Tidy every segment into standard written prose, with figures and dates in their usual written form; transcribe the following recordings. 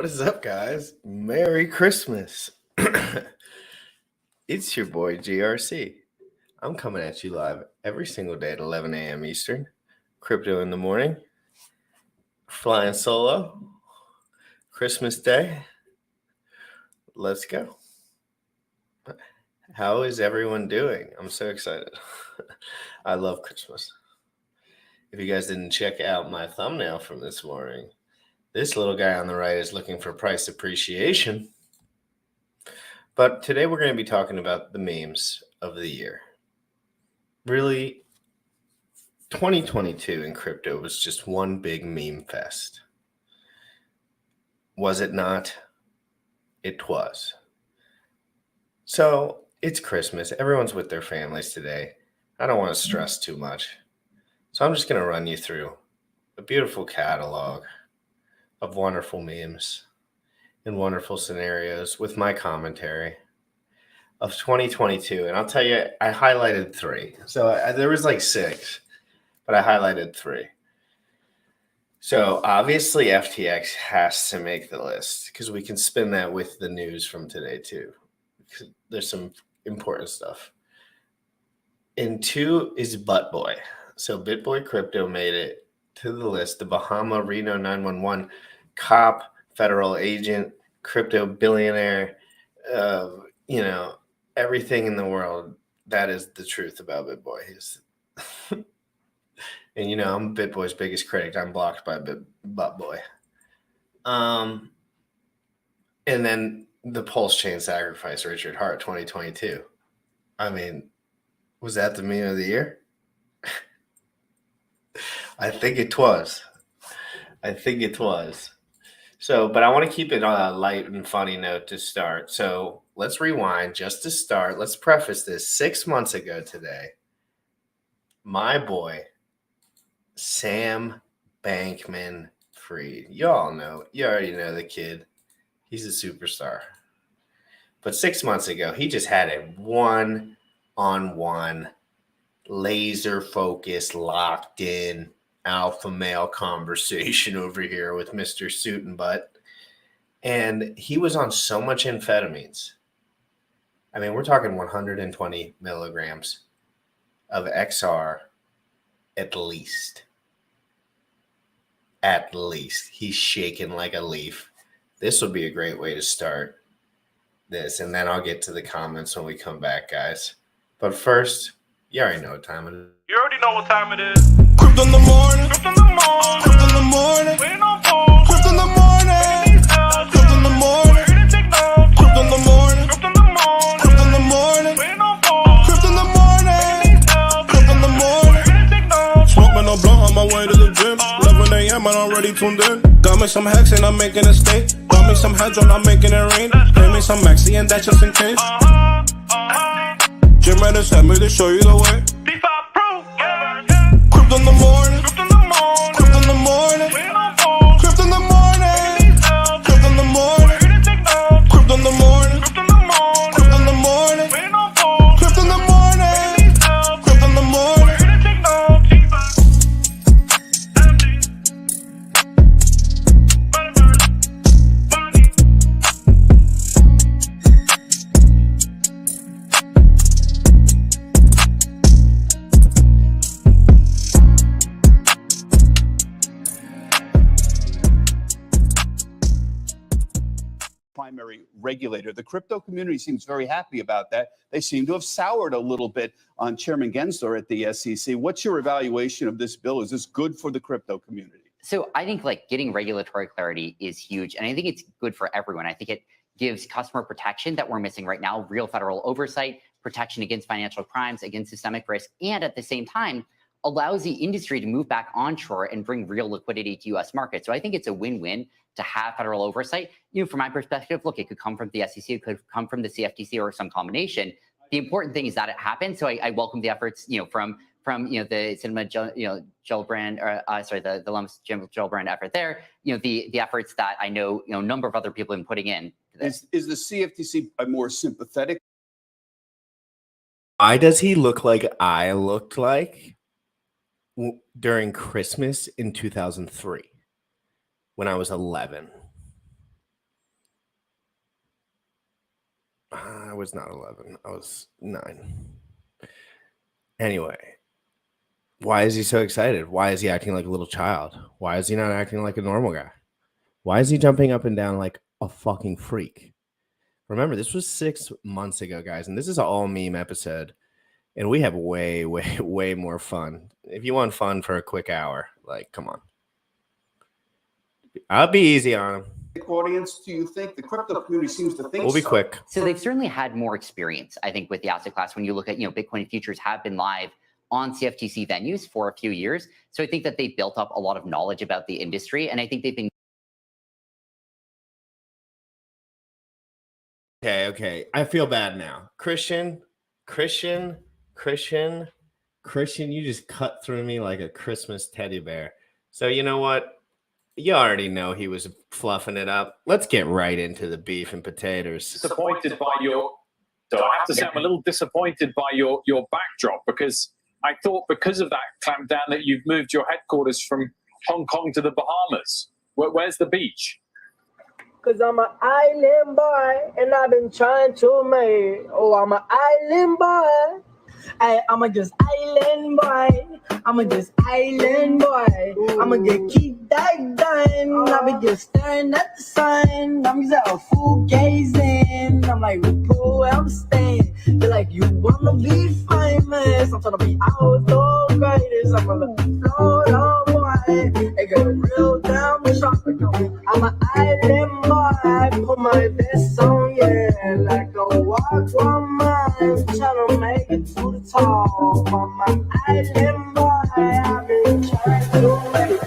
is up, guys? Merry Christmas. It's your boy GRC. I'm coming at you live every single day at 11 a.m. Eastern. Crypto in the morning. Flying solo. Christmas Day. Let's go. How is everyone doing? I'm so excited. I love Christmas. If you guys didn't check out my thumbnail from this morning, this little guy on the right is looking for price appreciation. But today we're going to be talking about the memes of the year. Really, 2022 in crypto was just one big meme fest. Was it not? It was. So it's Christmas. Everyone's with their families today. I don't want to stress too much. So I'm just going to run you through a beautiful catalog of wonderful memes and wonderful scenarios with my commentary of 2022. And I'll tell you, I highlighted 3. So there was like 6, but I highlighted 3. So obviously FTX has to make the list because we can spin that with the news from today too. There's some important stuff. And 2 is ButtBoy. So BitBoy Crypto made it to the list. The Bahama Reno 911 cop, federal agent, crypto billionaire, everything in the world. That is the truth about BitBoy. And I'm BitBoy's biggest critic. I'm blocked by ButtBoy. And then the Pulsechain sacrifice, Richard Hart, 2022. I mean, was that the meme of the year? I think it was. So, but I want to keep it on a light and funny note to start. So let's rewind just to start. Let's preface this. 6 months ago today, my boy, Sam Bankman-Fried. You already know the kid. He's a superstar. But 6 months ago, he just had a one-on-one, laser-focused, locked-in, alpha male conversation over here with Mr. Suit and Butt. And he was on so much amphetamines. I mean, we're talking 120 milligrams of XR at least. At least. He's shaking like a leaf. This would be a great way to start this. And then I'll get to the comments when we come back, guys. But first, you already know what time it is. You already know what time it is. Crypto in the morning. Crypto in the morning. Crypto in the morning. Waiting on phone. Crypto in the morning. Crypto in the morning. Ready to take notes. Crypto in the morning. Crypto in the morning. Crypto in the morning. Waiting on phone. Crypto in the morning. Crypto in the morning. Ready to take notes. Smoking no blunt on my way to the gym. 11 a.m. and I'm already tuned in. Got me some hacks and I'm making a stake. Got me some heads on, I'm making it rain. Pay me some maxi and that's just in case. Jim ready sent me to show you the way. D5 Pro. Crypto in the morning. Crypto in the morning. Crypto in the morning. Waiting on phone. Crypto in the morning. Crypto in the morning. Ready to take notes. Crypto in the morning. Crypto in the morning. Crypto in the morning. Waiting on phone. Crypto in the morning. Crypto in the morning. Ready to take notes. Primary regulator. The crypto community seems very happy about that. They seem to have soured a little bit on Chairman Gensler at the SEC. What's your evaluation of this bill? Is this good for the crypto community? So I think getting regulatory clarity is huge. And I think it's good for everyone. I think it gives customer protection that we're missing right now, real federal oversight, protection against financial crimes, against systemic risk, and at the same time, allows the industry to move back onshore and bring real liquidity to U.S. markets. So I think it's a win-win to have federal oversight. From my perspective, look, it could come from the SEC, it could come from the CFTC, or some combination. The important thing is that it happens. So I welcome the efforts, from the Cinema Gillibrand, the Lumps Gillibrand effort there. The efforts that I know a number of other people have been putting in. Is the CFTC a more sympathetic? Why does he look like I looked like during Christmas in 2003 when I was 11? was not 11. I was 9. Anyway, why is he so excited? Why is he acting like a little child? Why is he not acting like a normal guy? Why is he jumping up and down like a fucking freak? Remember, this was 6 months ago, guys, and this is an all meme episode, and we have way, way, way more fun. If you want fun for a quick hour, like, come on. I'll be easy on him. Audience, do you think the crypto community seems to think We'll be so? quick. So they've certainly had more experience, I think, with the asset class. When you look at, Bitcoin futures have been live on CFTC venues for a few years. So I think that they've built up a lot of knowledge about the industry, and I think they've been. Okay. I feel bad now. Christian, you just cut through me like a Christmas teddy bear. So you know what? You already know he was fluffing it up. Let's get right into the beef and potatoes. Disappointed by your. So I have to say, I'm a little disappointed by your backdrop, because I thought because of that clampdown that you've moved your headquarters from Hong Kong to the Bahamas. Where's the beach? Cause I'm an island boy and I've been trying to make. Oh, I'm an island boy. I'ma just island boy. I'ma just island boy. I'ma just keep that done. I be just staring at the sun. I'm just a fool gazing. I'm like, bro, I'm staying. They're like, you wanna be famous? I'm trying to be out the greatest. I'm gonna float on boy. They get real damn chocolate. I'm an island boy. Put my best on, yeah. Like a walk one mile. Trying to make it to the top. I'm an island boy. I've been trying to make it.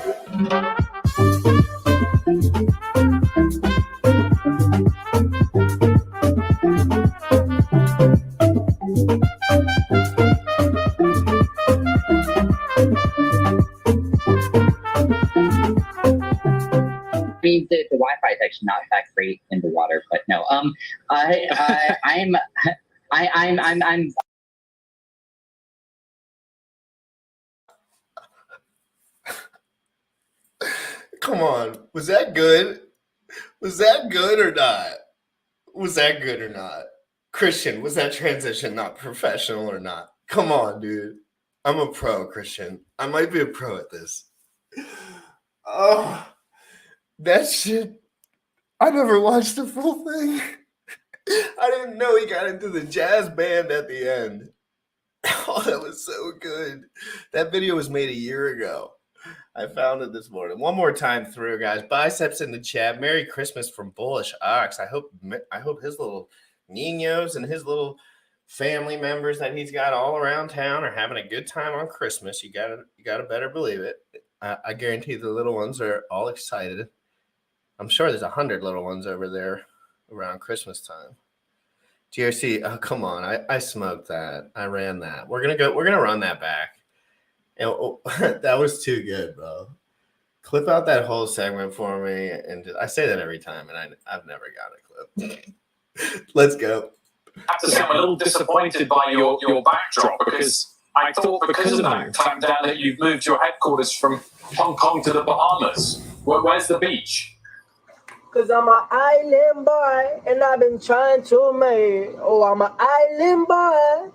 I mean, the Wi-Fi is actually not that great in the water, but no. I'm. Come on. Was that good? Was that good or not? Was that good or not? Christian, was that transition not professional or not? Come on, dude. I'm a pro, Christian. I might be a pro at this. Oh, that shit. I never watched the full thing. I didn't know he got into the jazz band at the end. Oh, that was so good. That video was made a year ago. I found it this morning. One more time through, guys. Biceps in the chat. Merry Christmas from Bullish Ox. I hope his little niños and his little family members that he's got all around town are having a good time on Christmas. You gotta better believe it. I guarantee the little ones are all excited. I'm sure there's 100 little ones over there around Christmas time. GRC, oh come on! I smoked that. I ran that. We're gonna run that back. And that was too good, bro. Clip out that whole segment for me, and I say that every time, and I've never got a clip. Let's go. I have to say, I'm a little disappointed by your backdrop, because I thought because of that clampdown that you've moved your headquarters from Hong Kong to the Bahamas. Where's the beach? Cause I'm an island boy and I've been trying to make. Oh, I'm an island boy.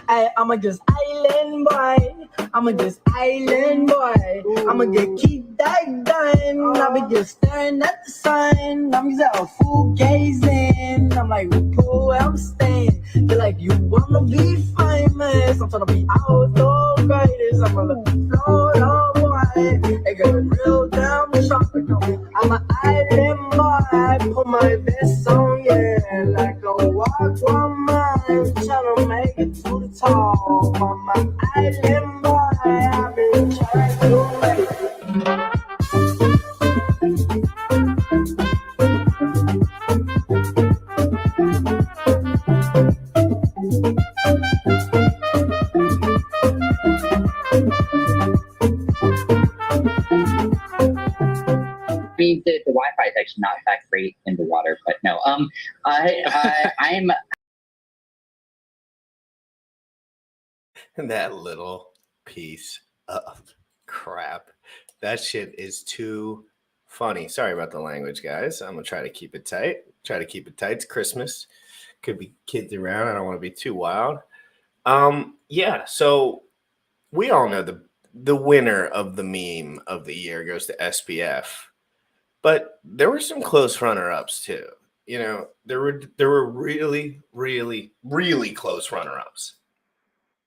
I'ma just island boy. I'ma just island boy. I'ma just keep that done. I be just staring at the sun. I'm just a fool gazing. I'm like, bro, I'm staying. They're like, you wanna be famous? I'm trying to be out the greatest. I'm gonna float on boy. They get real damn chocolate. I'm an island boy. Put my best on, yeah. Like a walk one mile. Trying to make it to the top. I'm an island boy. I've been trying to make it. I mean, the Wi-Fi is actually not that great in the water, but no. I'm. That little piece of crap. That shit is too funny. Sorry about the language, guys. I'm gonna try to keep it tight. It's Christmas. Could be kids around. I don't want to be too wild. Yeah, so we all know the winner of the meme of the year goes to SPF. But there were some close runner-ups too. You know, there were really, really, really close runner-ups.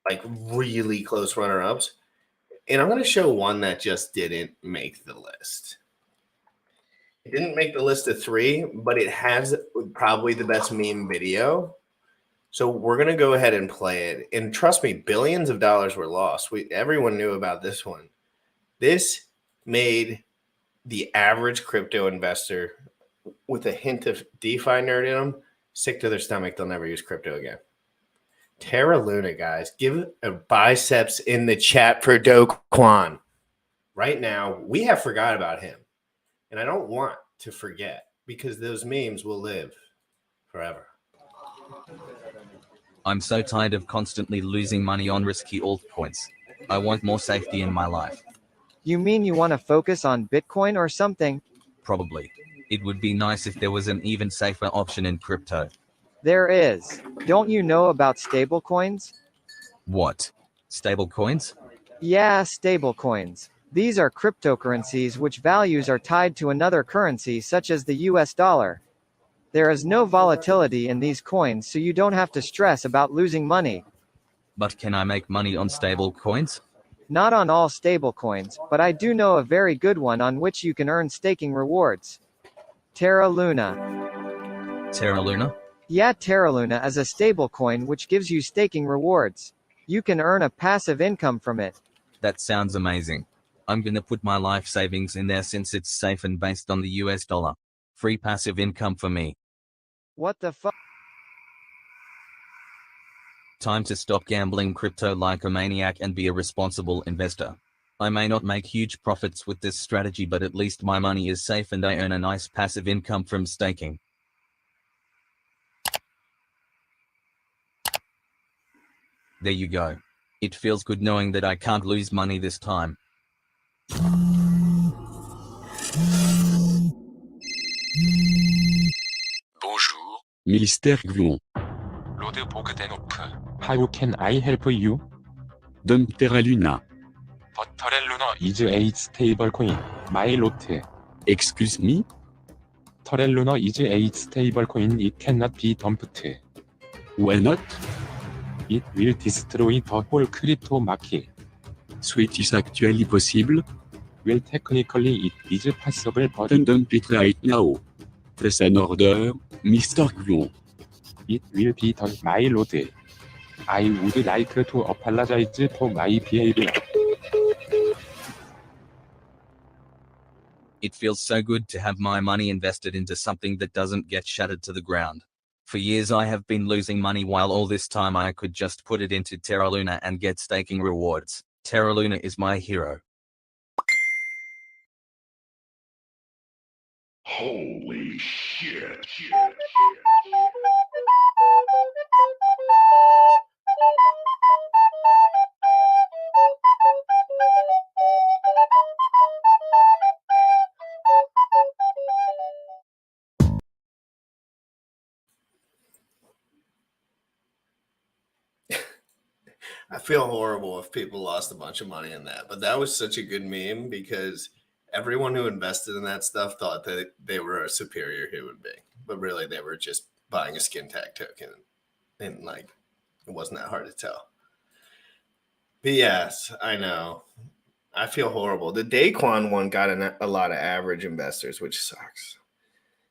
Like really close runner-ups. And I'm going to show one that just didn't make the list. It didn't make the list of 3, but it has probably the best meme video. So we're going to go ahead and play it. And trust me, billions of dollars were lost. Everyone knew about this one. This made the average crypto investor with a hint of DeFi nerd in them sick to their stomach. They'll never use crypto again. Terra Luna, guys, give a biceps in the chat for Do Kwon. Right now, we have forgot about him. And I don't want to forget because those memes will live forever. I'm so tired of constantly losing money on risky altcoins. I want more safety in my life. You mean you want to focus on Bitcoin or something? Probably. It would be nice if there was an even safer option in crypto. There is. Don't you know about stablecoins? What? Stablecoins? Yeah, stablecoins. These are cryptocurrencies which values are tied to another currency such as the US dollar. There is no volatility in these coins, so you don't have to stress about losing money. But can I make money on stablecoins? Not on all stablecoins, but I do know a very good one on which you can earn staking rewards. Terra Luna. Terra Luna? Yeah, Terra Luna is a stablecoin which gives you staking rewards. You can earn a passive income from it. That sounds amazing. I'm gonna put my life savings in there since it's safe and based on the US dollar. Free passive income for me. What the fuck? Time to stop gambling crypto like a maniac and be a responsible investor. I may not make huge profits with this strategy, but at least my money is safe and I earn a nice passive income from staking. There you go. It feels good knowing that I can't lose money this time. Bonjour. Mr. Gluon. Lode Bogdanov. How can I help you? Dump Terra Luna. But Terra Luna is a stablecoin. My lot. Excuse me? Terra Luna is a stablecoin. It cannot be dumped. Why not? It will destroy the whole crypto market. Switch is actually possible? Well, technically it is possible, but Then dump it right now. Press an order, Mr. Gluon. it will be done, my lord. I would like to apologize for my behavior. It feels so good to have my money invested into something that doesn't get shattered to the ground. For years I have been losing money, while all this time I could just put it into Terra Luna and get staking rewards. Terra Luna is my hero. Holy shit. I feel horrible if people lost a bunch of money in that, but that was such a good meme because everyone who invested in that stuff thought that they were a superior human being, but really they were just buying a skin tag token, and like it wasn't that hard to tell. But yes, I know. I feel horrible. The Daquan one got a lot of average investors, which sucks.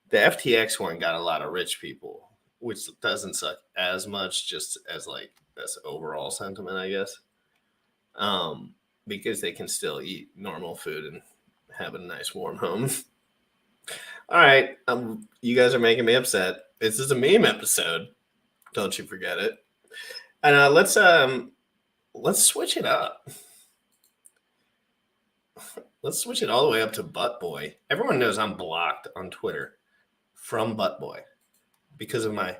The FTX one got a lot of rich people, which doesn't suck as much, just as like that's overall sentiment, I guess. Because they can still eat normal food and have a nice warm home. All right, you guys are making me upset. This is a meme episode. Don't you forget it. And let's switch it up. Let's switch it all the way up to Butt Boy. Everyone knows I'm blocked on Twitter from Butt Boy because of my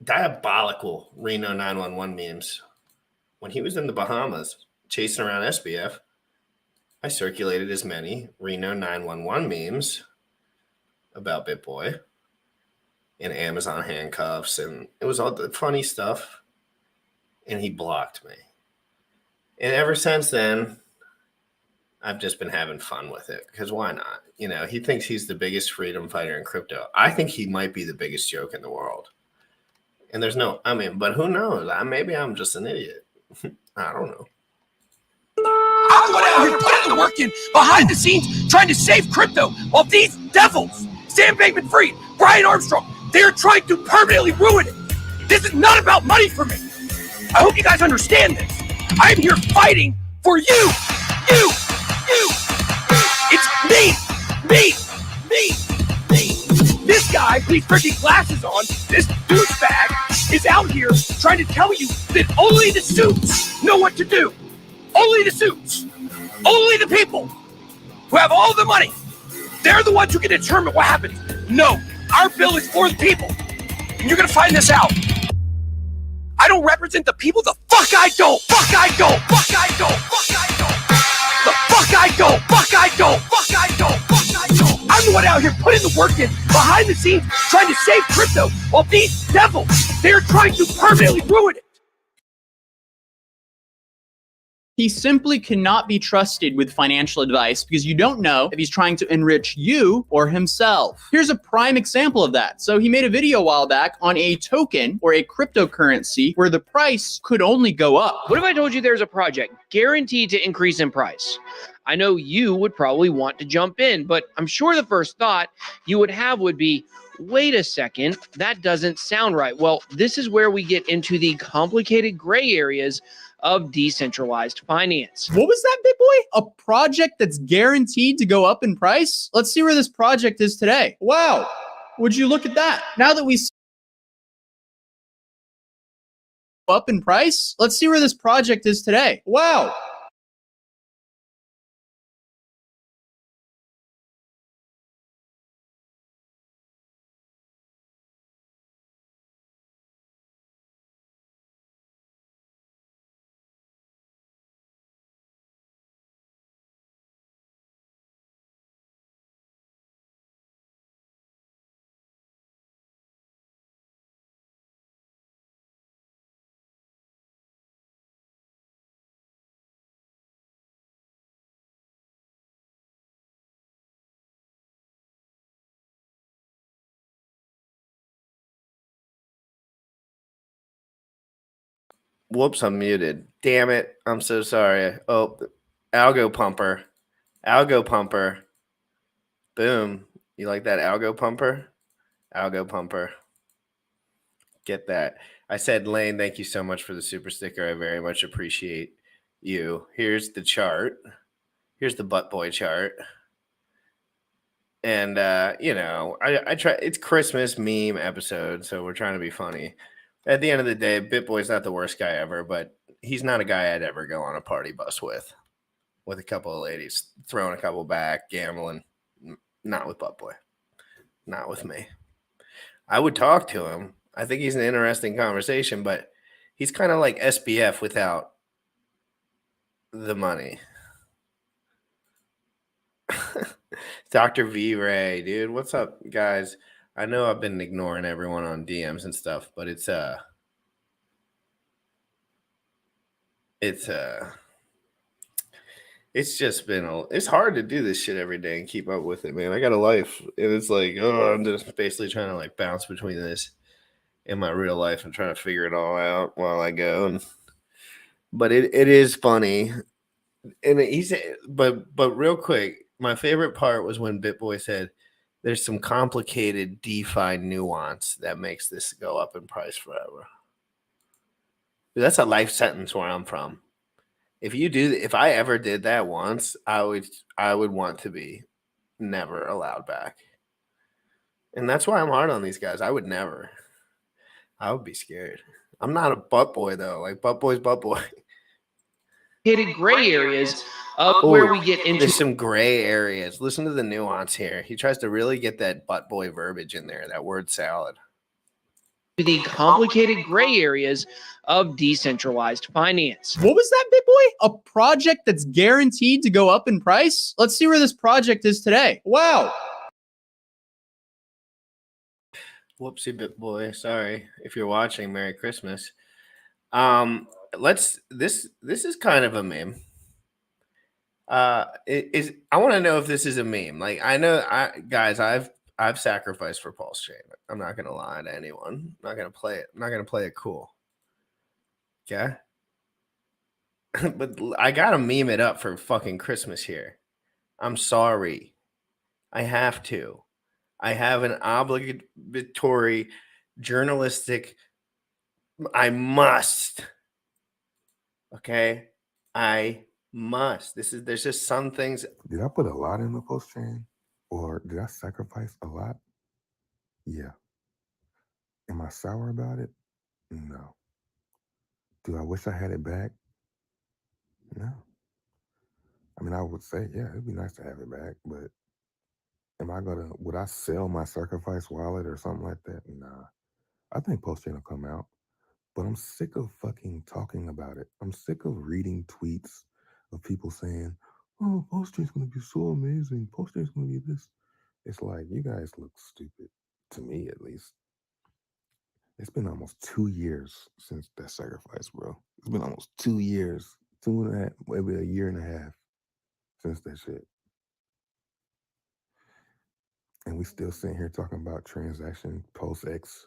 diabolical Reno 911 memes. When he was in the Bahamas chasing around SBF, I circulated as many Reno 911 memes about BitBoy. in Amazon handcuffs, and it was all the funny stuff. And he blocked me. And ever since then, I've just been having fun with it because why not? You know, he thinks he's the biggest freedom fighter in crypto. I think he might be the biggest joke in the world. And there's no, I mean, but who knows? Maybe I'm just an idiot. I don't know. I'm the one out here putting the work in behind the scenes trying to save crypto while these devils, Sam Bankman-Fried, Brian Armstrong, they are trying to permanently ruin it. This is not about money for me. I hope you guys understand this. I'm here fighting for you. It's me. This guy, please freaking glasses on, this douchebag is out here trying to tell you that only the suits know what to do. Only the suits. Only the people who have all the money. They're the ones who can determine what happens. No, our bill is for the people. And you're going to find this out. I don't represent the people. The fuck I don't. Fuck I don't. Fuck I don't. Fuck I don't. The fuck I don't. Fuck I don't. Fuck I don't. Fuck I don't. I'm the one out here putting the work in behind the scenes trying to save crypto while these devils, they're trying to permanently ruin it. He simply cannot be trusted with financial advice because you don't know if he's trying to enrich you or himself. Here's a prime example of that. So he made a video a while back on a token or a cryptocurrency where the price could only go up. What if I told you there's a project guaranteed to increase in price? I know you would probably want to jump in, but I'm sure the first thought you would have would be, wait a second, that doesn't sound right. Well, this is where we get into the complicated gray areas of decentralized finance. What was that, BitBoy? A project that's guaranteed to go up in price? Let's see where this project is today. Wow. Would you look at that? Now that we see up in price, let's see where this project is today. Wow. Whoops, I'm muted. Damn it. I'm so sorry. Oh, algo pumper. Algo pumper. Boom. You like that algo pumper? Algo pumper. Get that. I said, Lane, thank you so much for the super sticker. I very much appreciate you. Here's the chart. Here's the butt boy chart. And, you know, I try. It's Christmas meme episode, so we're trying to be funny. At the end of the day, BitBoy's not the worst guy ever, but he's not a guy I'd ever go on a party bus with a couple of ladies, throwing a couple back, gambling. Not with BitBoy. Not with me. I would talk to him. I think he's an interesting conversation, but he's kind of like SBF without the money. Dr. V Ray, dude, what's up, guys? I know I've been ignoring everyone on DMs and stuff, but it's just been it's hard to do this shit every day and keep up with it, man. I got a life, and it's like, oh, I'm just basically trying to like bounce between this and my real life and trying to figure it all out while I go. But it is funny, and but real quick, my favorite part was when BitBoy said, there's some complicated DeFi nuance that makes this go up in price forever. That's a life sentence where I'm from. If I ever did that once, I would want to be never allowed back. And that's why I'm hard on these guys. I would never. I would be scared. I'm not a butt boy though. Like butt boy's butt boy. Hidden gray areas of where we get into. There's some gray areas. Listen to the nuance here. He tries to really get that butt boy verbiage in there, that word salad. The complicated gray areas of decentralized finance. What was that, BitBoy? A project that's guaranteed to go up in price? Let's see where this project is today. Wow. Whoopsie bit boy. Sorry if you're watching. Merry Christmas. This is kind of a meme. I want to know if this is a meme. Like I've sacrificed for Pulsechain. I'm not gonna lie to anyone. I'm not gonna play it. I'm not gonna play it cool. Okay. But I gotta meme it up for fucking Christmas here. I'm sorry. I have to. I have an obligatory journalistic. I must. Okay. I must. There's just some things. Did I put a lot in the Pulsechain? Or did I sacrifice a lot? Yeah. Am I sour about it? No. Do I wish I had it back? No. I mean, I would say, yeah, it'd be nice to have it back, but would I sell my sacrifice wallet or something like that? Nah. I think Pulsechain will come out, but I'm sick of fucking talking about it. I'm sick of reading tweets of people saying, oh, Pulsechain's going to be so amazing. Pulsechain's going to be this. It's like, you guys look stupid, to me at least. It's been almost 2 years since that sacrifice, bro. It's been almost 2 years, 2.5, maybe a year and a half since that shit. And we still sitting here talking about transaction PulseX.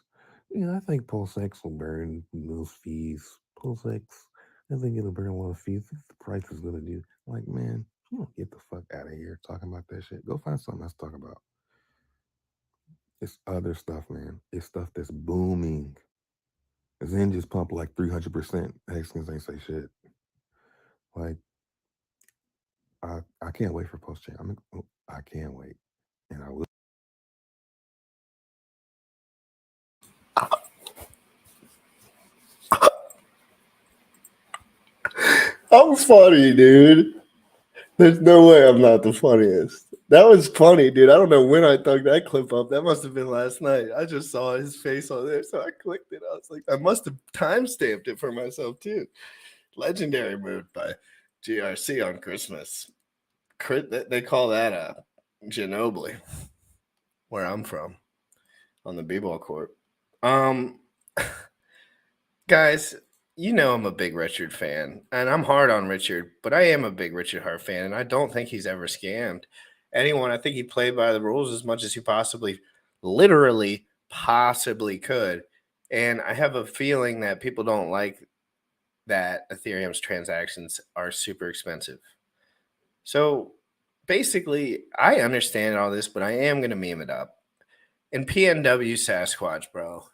I think PulseX will burn those fees. PulseX, I think it'll burn a lot of fees. I think the price is gonna do. Like, man, you don't get the fuck out of here talking about that shit. Go find something else to talk about. It's other stuff, man. It's stuff that's booming. Zen just pumped like 300%. Hexkins ain't say shit. Like, I can't wait for Pulsechain. I can't wait, and I will. I'm funny, dude. There's no way I'm not the funniest. That was funny, dude. I don't know when I thugged that clip up. That must have been last night. I just saw his face on there, so I clicked it. I was like, I must have time-stamped it for myself, too. Legendary move by GRC on Christmas. They call that a Ginobili, where I'm from, on the b-ball court. Guys, I'm a big Richard fan, and I'm hard on Richard, but I am a big Richard Hart fan, and I don't think he's ever scammed anyone. I think he played by the rules as much as he literally possibly could. And I have a feeling that people don't like that Ethereum's transactions are super expensive. So basically, I understand all this, but I am going to meme it up. And PNW Sasquatch, bro,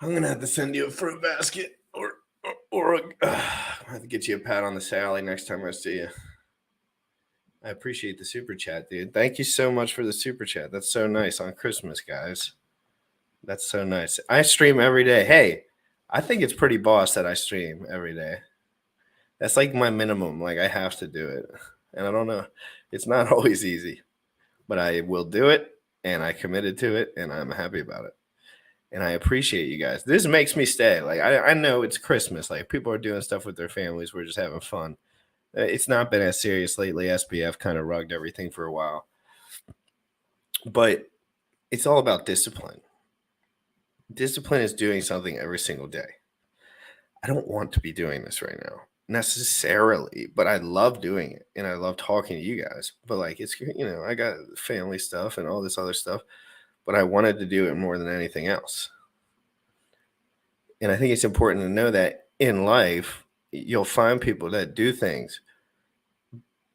I'm going to have to send you a fruit basket or I have to get you a pat on the Sally next time I see you. I appreciate the super chat, dude. Thank you so much for the super chat. That's so nice on Christmas, guys. That's so nice. I stream every day. Hey, I think it's pretty boss that I stream every day. That's like my minimum. Like, I have to do it. And I don't know. It's not always easy, but I will do it, and I committed to it, and I'm happy about it. And I appreciate you guys. This makes me stay. Like, I know it's Christmas. Like, people are doing stuff with their families. We're just having fun. It's not been as serious lately. SBF kind of rugged everything for a while. But it's all about discipline. Discipline is doing something every single day. I don't want to be doing this right now necessarily, but I love doing it. And I love talking to you guys. But, like, it's, I got family stuff and all this other stuff. But I wanted to do it more than anything else. And I think it's important to know that in life, you'll find people that do things.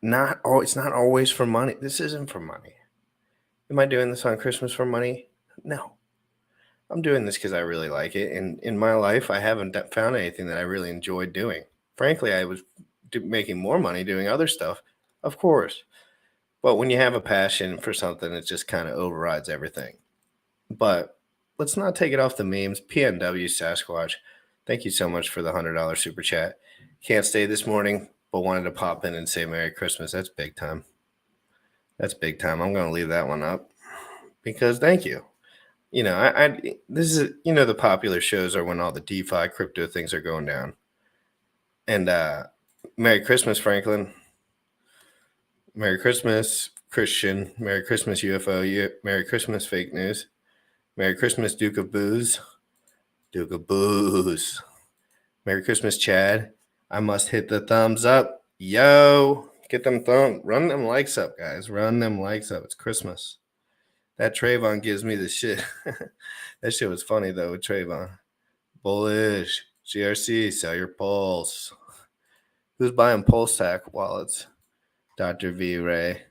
It's not always for money. This isn't for money. Am I doing this on Christmas for money? No. I'm doing this because I really like it. And in my life, I haven't found anything that I really enjoyed doing. Frankly, I was making more money doing other stuff, of course. But when you have a passion for something, it just kind of overrides everything. But let's not take it off the memes. PNW Sasquatch, thank you so much for the $100 super chat. Can't stay this morning, but wanted to pop in and say Merry Christmas. That's big time. That's big time. I'm going to leave that one up because thank you. This is, the popular shows are when all the DeFi crypto things are going down. And Merry Christmas, Franklin. Merry Christmas, Christian. Merry Christmas, UFO. Merry Christmas, fake news. Merry Christmas, Duke of Booze. Duke of Booze. Merry Christmas, Chad. I must hit the thumbs up. Yo, get them run them likes up, guys. Run them likes up. It's Christmas. That Trayvon gives me the shit. That shit was funny though with Trayvon. Bullish. GRC, sell your Pulse. Who's buying Pulsechain wallets? Dr. V. Ray.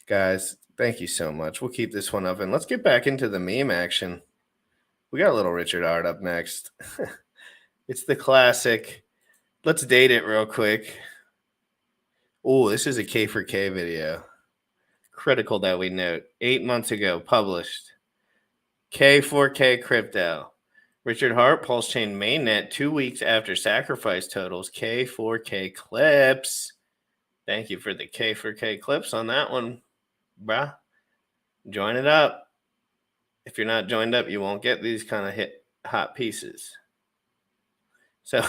Guys, thank you so much. We'll keep this one up and let's get back into the meme action. We got a little Richard Art up next. It's the classic. Let's date it real quick. Oh, this is a K4K video. Critical that we note. 8 months ago, published. K4K Crypto. Richard Hart, Pulsechain mainnet, 2 weeks after sacrifice totals. K4K clips. Thank you for the K4K clips on that one, bruh. Join it up. If you're not joined up, you won't get these kind of hot pieces. So,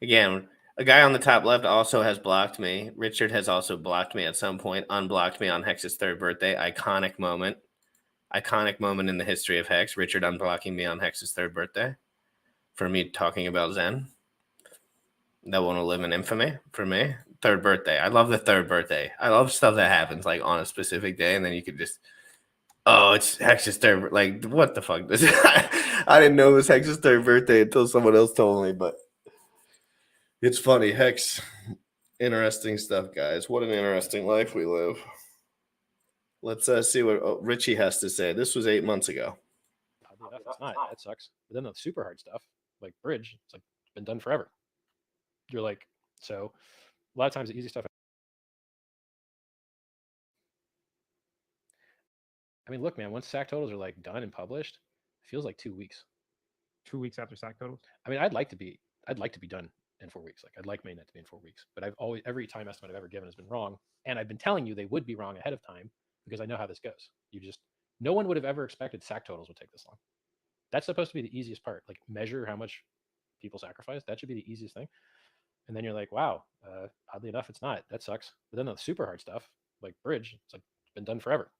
again, a guy on the top left also has blocked me. Richard has also blocked me at some point, unblocked me on Hex's 3rd birthday. Iconic moment. Iconic moment in the history of Hex. Richard unblocking me on Hex's 3rd birthday for me talking about Zen. That one will live in infamy for me. 3rd birthday. I love the 3rd birthday. I love stuff that happens like on a specific day, and then you could just, oh, it's Hex's 3rd. Like, what the fuck? I didn't know it was Hex's 3rd birthday until someone else told me, but it's funny. Hex, interesting stuff, guys. What an interesting life we live. Let's see what Richie has to say. This was 8 months ago. It's not. That sucks. But then the super hard stuff, like bridge, it's like been done forever. You're like, so a lot of times the easy stuff. I mean, look, man, once SAC totals are like done and published, it feels like 2 weeks. 2 weeks after SAC totals? I mean, I'd like to be done in 4 weeks. Like I'd like mainnet to be in 4 weeks, but every time estimate I've ever given has been wrong. And I've been telling you they would be wrong ahead of time because I know how this goes. No one would have ever expected SAC totals would take this long. That's supposed to be the easiest part. Like measure how much people sacrifice. That should be the easiest thing. And then you're like, wow, oddly enough, it's not. That sucks. But then the super hard stuff, like bridge, it's like been done forever.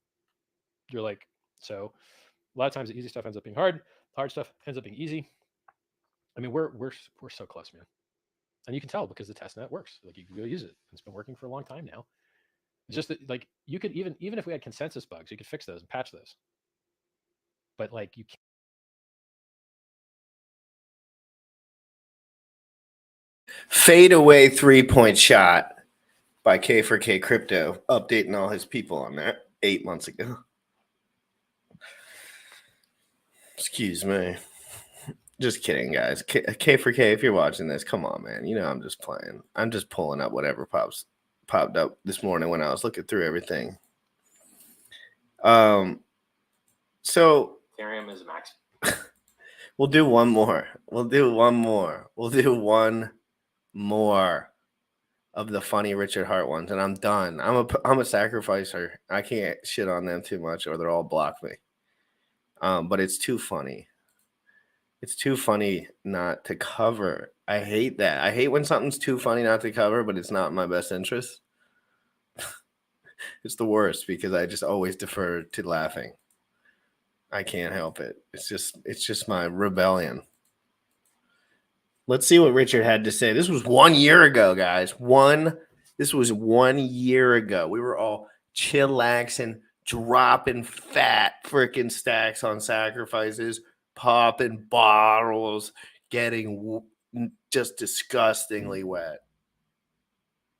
You're like, so a lot of times the easy stuff ends up being hard. The hard stuff ends up being easy. I mean, we're so close, man. And you can tell because the testnet works. Like you can go use it. It's been working for a long time now. It's just that, like, you could even if we had consensus bugs, you could fix those and patch those. But like you can't. Fade away 3-point shot by K4K Crypto, updating all his people on that 8 months ago. Excuse me. Just kidding, guys. K4K, if you're watching this, come on, man. You know I'm just playing. I'm just pulling up whatever popped up this morning when I was looking through everything. So Ethereum is max. We'll do one more. We'll do one more of the funny Richard Hart ones, and I'm done. I'm a sacrificer. I can't shit on them too much, or they'll all block me. But it's too funny. It's too funny not to cover. I hate that. I hate when something's too funny not to cover, but it's not in my best interest. It's the worst because I just always defer to laughing. I can't help it. It's just my rebellion. Let's see what Richard had to say. This was 1 year ago, guys. This was 1 year ago. We were all chillaxing, dropping fat freaking stacks on sacrifices, popping bottles, getting just disgustingly wet.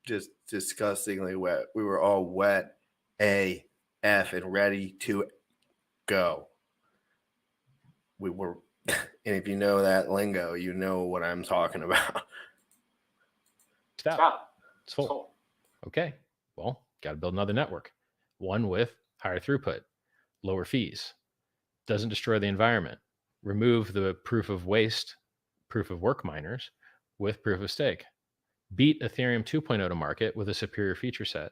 Just disgustingly wet. We were all wet AF and ready to go. We were, and if you know that lingo, you know what I'm talking about. Stop. It's full. Okay. Well, got to build another network. One with higher throughput, lower fees, doesn't destroy the environment. Remove the proof of waste, proof of work miners with proof of stake. Beat Ethereum 2.0 to market with a superior feature set.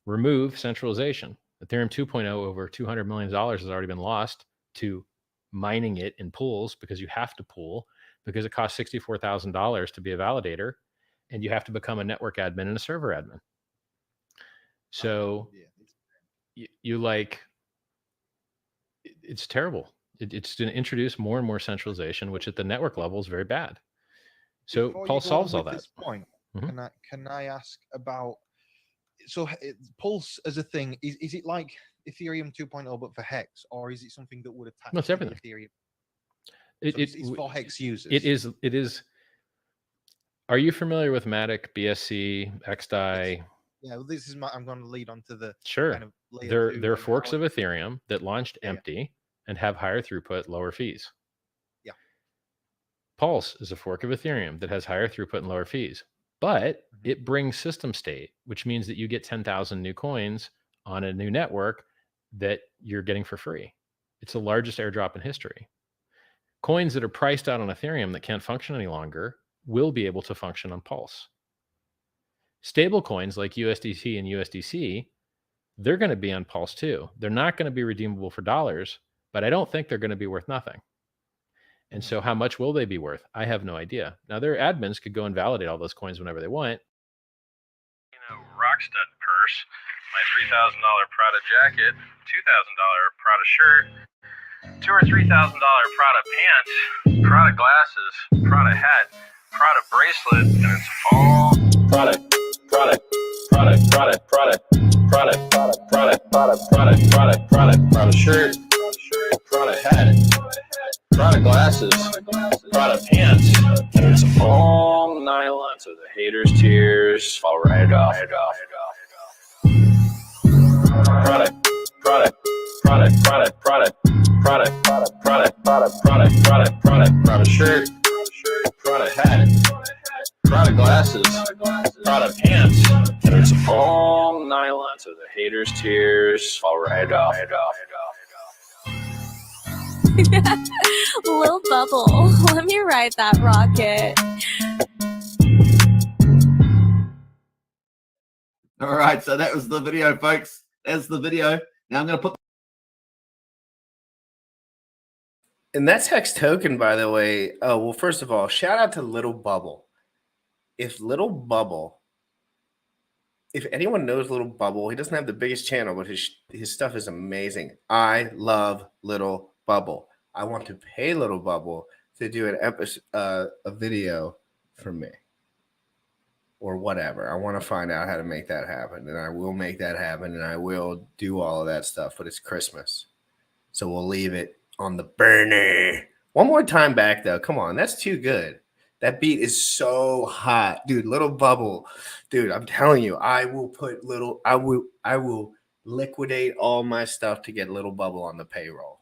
Remove centralization. Ethereum 2.0 over $200 million has already been lost to mining it in pools because you have to pool because it costs $64,000 to be a validator and you have to become a network admin and a server admin. So you like, it's terrible. It's going to introduce more and more centralization, which at the network level is very bad. So Before you Pulse go solves on all with that. this point, Mhm. can I ask about Pulse as a thing? Is it like Ethereum 2.0 but for Hex, or is it something that would attach No, it's to everything. the Ethereum? It's for Hex users. It is. Are you familiar with Matic, BSC, XDAI? Yeah, well, this is I'm going to lead on to the Sure. kind of layer two They're and forks how of Ethereum that launched empty and have higher throughput, lower fees. Yeah. Pulse is a fork of Ethereum that has higher throughput and lower fees, but it brings system state, which means that you get 10,000 new coins on a new network that you're getting for free. It's the largest airdrop in history. Coins that are priced out on Ethereum that can't function any longer will be able to function on Pulse. Stable coins like USDT and USDC, they're going to be on Pulse too. They're not going to be redeemable for dollars, but I don't think they're going to be worth nothing. And so how much will they be worth? I have no idea. Now, their admins could go and validate all those coins whenever they want. Rockstud purse, my $3,000 Prada jacket, $2,000 Prada shirt, $2,000 or $3,000 Prada pants, Prada glasses, Prada hat, Prada bracelet, and it's all product, Prada shirt, Prada hat, Prada glasses, Prada pants, and it's all nylon, so the haters' tears fall right off. Product, Prada shirt, Prada hat, Prada glasses, Prada pants, and it's all nylon, so the haters' tears fall right off. Lil Bubble, let me ride that rocket. All right, so that was the video, folks. That's the video. Now I'm going to put. And that's Hex Token, by the way. Oh, well, first of all, shout out to Little Bubble. If anyone knows Little Bubble, he doesn't have the biggest channel, but his stuff is amazing. I love Little Bubble. I want to pay Little Bubble to do an episode, a video for me, or whatever. I want to find out how to make that happen, and I will make that happen, and I will do all of that stuff. But it's Christmas, so we'll leave it on the burner. One more time back, though. Come on, that's too good. That beat is so hot, dude. Little Bubble, dude. I'm telling you, I will liquidate all my stuff to get Little Bubble on the payroll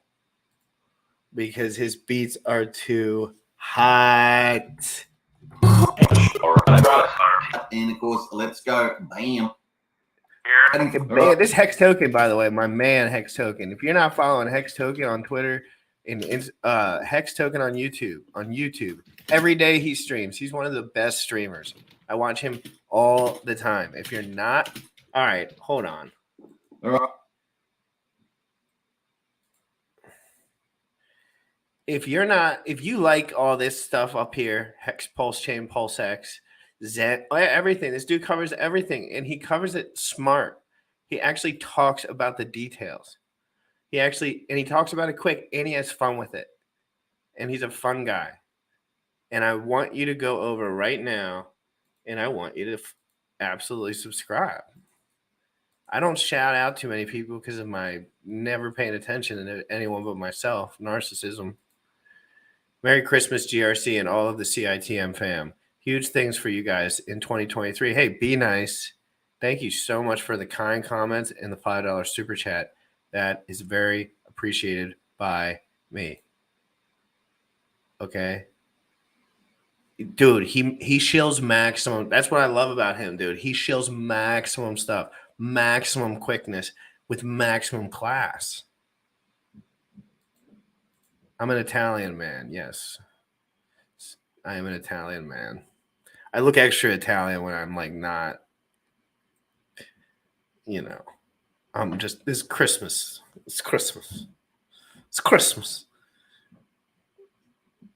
because his beats are too hot. And of course, let's go. Bam. Man, this Hex Token, by the way, my man Hex Token. If you're not following Hex Token on Twitter and Hex Token on YouTube, every day he streams. He's one of the best streamers. I watch him all the time. If you're not, all right, hold on. All right. If you like all this stuff up here, Hex, Pulsechain, PulseX, Zen, everything. This dude covers everything, and he covers it smart. He actually talks about the details. He talks about it quick, and he has fun with it. And he's a fun guy. And I want you to go over right now, and I want you to absolutely subscribe. I don't shout out too many people because of my never paying attention to anyone but myself, narcissism. Merry Christmas, GRC, and all of the CITM fam. Huge things for you guys in 2023. Hey, be nice. Thank you so much for the kind comments and the $5 super chat. That is very appreciated by me. Okay. Dude, he shills maximum. That's what I love about him, dude. He shills maximum stuff, maximum quickness with maximum class. I'm an Italian man. Yes. I am an Italian man. I look extra Italian when I'm like not, I'm just, it's Christmas. It's Christmas. It's Christmas.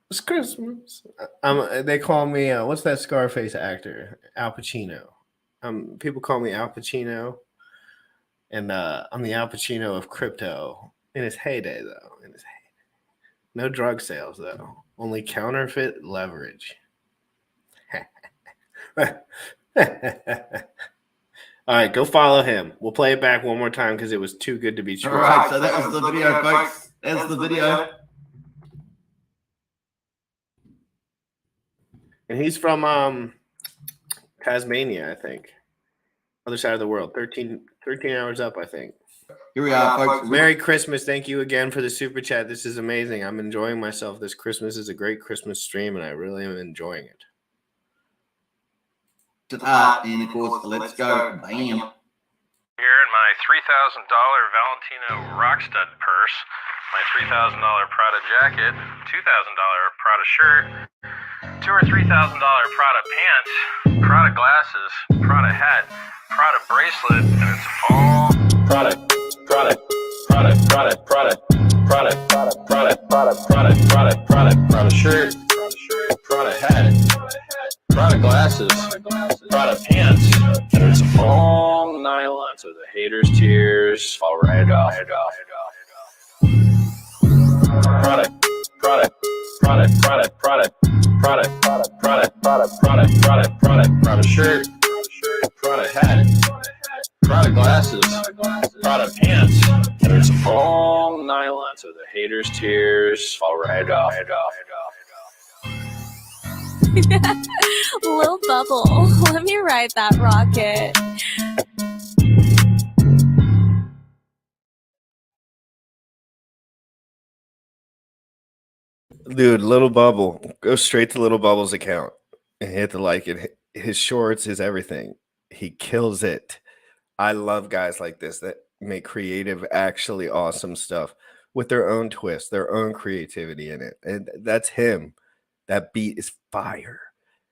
It's Christmas. They call me, what's that Scarface actor? Al Pacino. People call me Al Pacino. And I'm the Al Pacino of crypto in his heyday, though. In his heyday. No drug sales, though. Only counterfeit leverage. All right, go follow him. We'll play it back one more time because it was too good to be true. All right, so that was the video, folks. There's the video. And he's from Tasmania, I think. Other side of the world. 13 hours up, I think. Here we are, folks. Merry Christmas. Thank you again for the super chat. This is amazing. I'm enjoying myself. This Christmas is a great Christmas stream, and I really am enjoying it. And of course, let's go. Bam. Here in my $3,000 Valentino Rockstud purse, my $3,000 Prada jacket, $2,000 Prada shirt, $2,000 or $3,000 Prada pants, Prada glasses, Prada hat, Prada bracelet, and it's all Prada shirt, Prada hat, Prada glasses, Prada pants, and it's all nylon. So the haters' tears fall right off. Prada shirt, Prada hat, Prada glasses, Prada pants, and it's all nylon. So the haters' tears fall right off. Lil Bubble, let me ride that rocket. Dude, Little Bubble. Go straight to Little Bubble's account and hit the like. His shorts, his everything. He kills it. I love guys like this that make creative, actually awesome stuff with their own twist, their own creativity in it. And that's him. That beat is fire.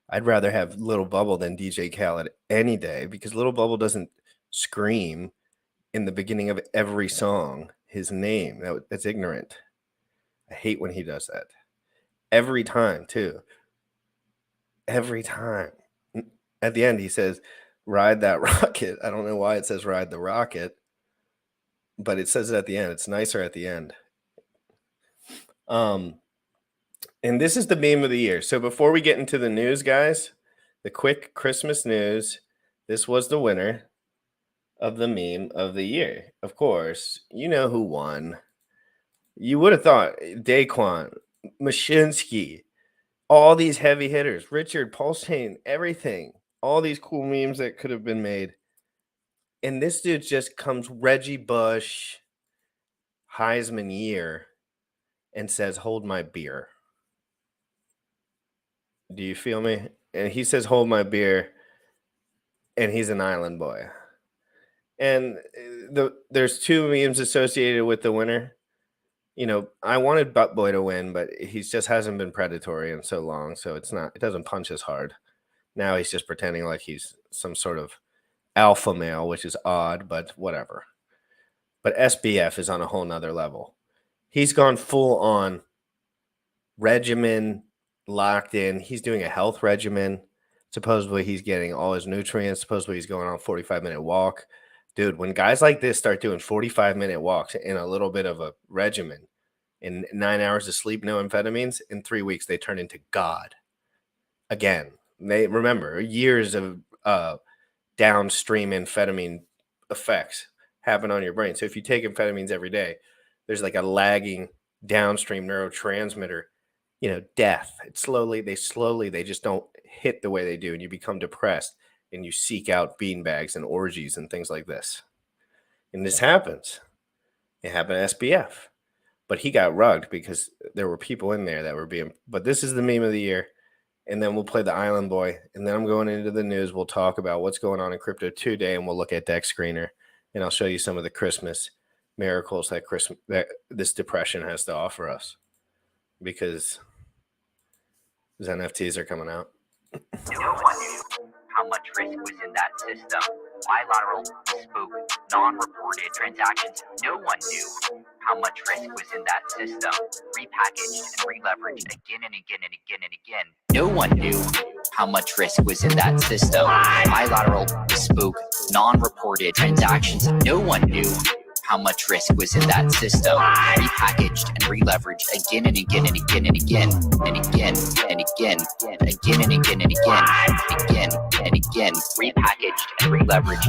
I'd rather have Little Bubble than DJ Khaled any day because Little Bubble doesn't scream in the beginning of every song his name. That's ignorant. I hate when he does that. Every time, too. Every time. At the end, he says, ride that rocket. I don't know why it says ride the rocket, but it says it at the end. It's nicer at the end. And this is the meme of the year. So before we get into the news, guys, the quick Christmas news, this was the winner of the meme of the year. Of course, you know who won. You would have thought Daquan, Mashinsky, all these heavy hitters, Richard, Pulsechain, everything, all these cool memes that could have been made. And this dude just comes Reggie Bush, Heisman year, and says, hold my beer. Do you feel me? And he says, hold my beer, and he's an island boy. And there's two memes associated with the winner. You know, I wanted Butt Boy to win, but he just hasn't been predatory in so long, so it doesn't punch as hard. Now he's just pretending like he's some sort of alpha male, which is odd, but whatever. But SBF is on a whole nother level. He's gone full on regimen, locked in. He's doing a health regimen. Supposedly he's getting all his nutrients. Supposedly he's going on a 45-minute walk. Dude, when guys like this start doing 45-minute walks in a little bit of a regimen, in 9 hours of sleep, no amphetamines, in 3 weeks, they turn into God. Again, they remember years of downstream amphetamine effects happen on your brain. So if you take amphetamines every day, there's like a lagging downstream neurotransmitter, death. They just don't hit the way they do, and you become depressed. And you seek out beanbags and orgies and things like this. And this happens. It happened to SBF. But he got rugged because there were people in there that were being... But this is the meme of the year. And then we'll play the Island Boy. And then I'm going into the news. We'll talk about what's going on in crypto today. And we'll look at Deck Screener. And I'll show you some of the Christmas miracles that this depression has to offer us. Because these NFTs are coming out. No one knew how much risk was in that system. Bilateral, spook, non-reported transactions. No one knew how much risk was in that system. Repackaged and re-leveraged again and again and again and again. No one knew how much risk was in that system. Bilateral, spook, non-reported transactions. No one knew how much risk was in that system. Repackaged and re-leveraged again and again and again and again and again and again and again and again and again and again. Repackaged and re-leveraged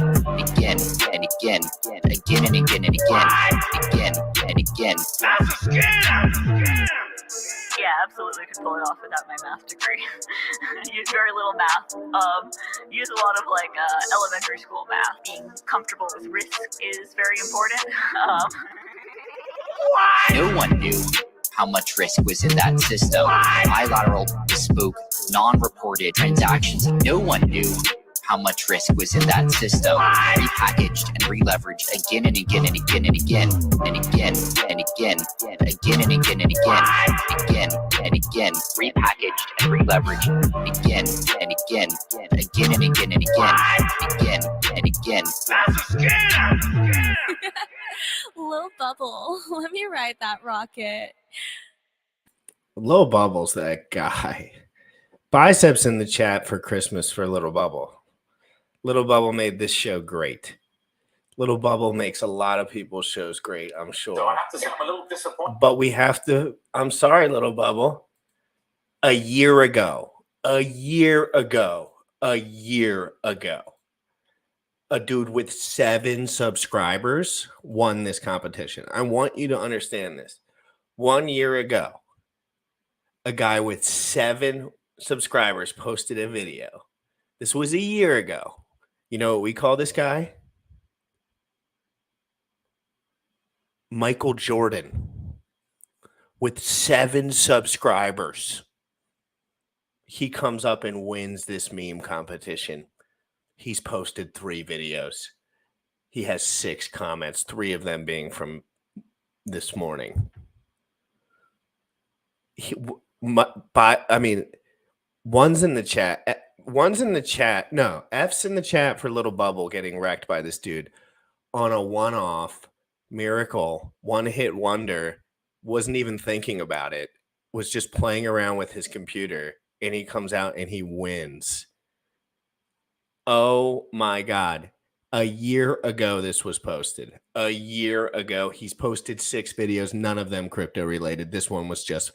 again and again and again and again and again and again. That's a scam! Yeah, absolutely could pull it off without my math degree. Use very little math. Use a lot of like elementary school math. Being comfortable with risk is very important. No one knew how much risk was in that system. Bilateral, bespoke, non-reported transactions. No one knew how much risk was in that system. Repackaged and re-leveraged again and again and again and again and again and again and again and again and again and again. Repackaged and re-leveraged again and again and again and again and again and again. That's a scam! Lil Bubble, let me ride that rocket. Lil Bubble's that guy. Biceps in the chat for Christmas for Little Bubble. Little Bubble made this show great. Little Bubble makes a lot of people's shows great, I'm sure. So I have to say I'm a little disappointed. But we have to, I'm sorry, Little Bubble. A year ago, a dude with 7 subscribers won this competition. I want you to understand this. 1 year ago, a guy with 7 subscribers posted a video. This was a year ago. You know what we call this guy? Michael Jordan with 7 subscribers. He comes up and wins this meme competition. He's posted 3 videos. He has 6 comments, 3 of them being from this morning. One's in the chat. One's in the chat. No, F's in the chat for Little Bubble getting wrecked by this dude on a one-off miracle, one-hit wonder. Wasn't even thinking about it. Was just playing around with his computer, and he comes out and he wins. Oh my God. A year ago, this was posted. A year ago, he's posted 6 videos, none of them crypto related. This one was just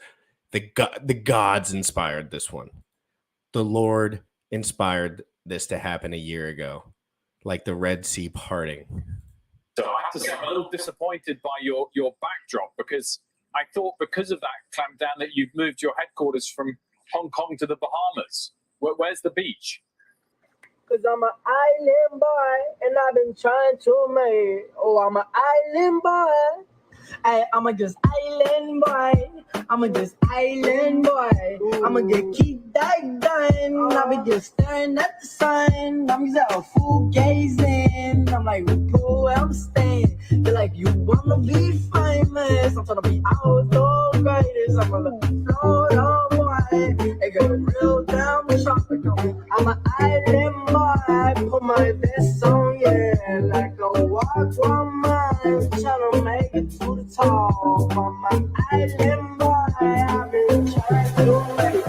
the gods inspired this one. The Lord inspired this to happen a year ago, like the Red Sea parting. So I have to say I'm a little disappointed by your backdrop, because I thought because of that clampdown that you've moved your headquarters from Hong Kong to the Bahamas. Where's the beach? Cause I'm an island boy and I've been trying to make. Oh, I'm an island boy. I'm a just island boy. I'm a just island boy. I'm a just keep that done. I be just staring at the sun. I'm just a fool gazing. I'm like, who I'm staying. They're like, you wanna be famous? I'm trying to be out the greatest. I'm a Florida boy. I got a real damn tropical. I'm an island boy. I put my vest on, yeah, like a walk one man. Trying to make it to the top. I'm an island boy. I've been trying to make it.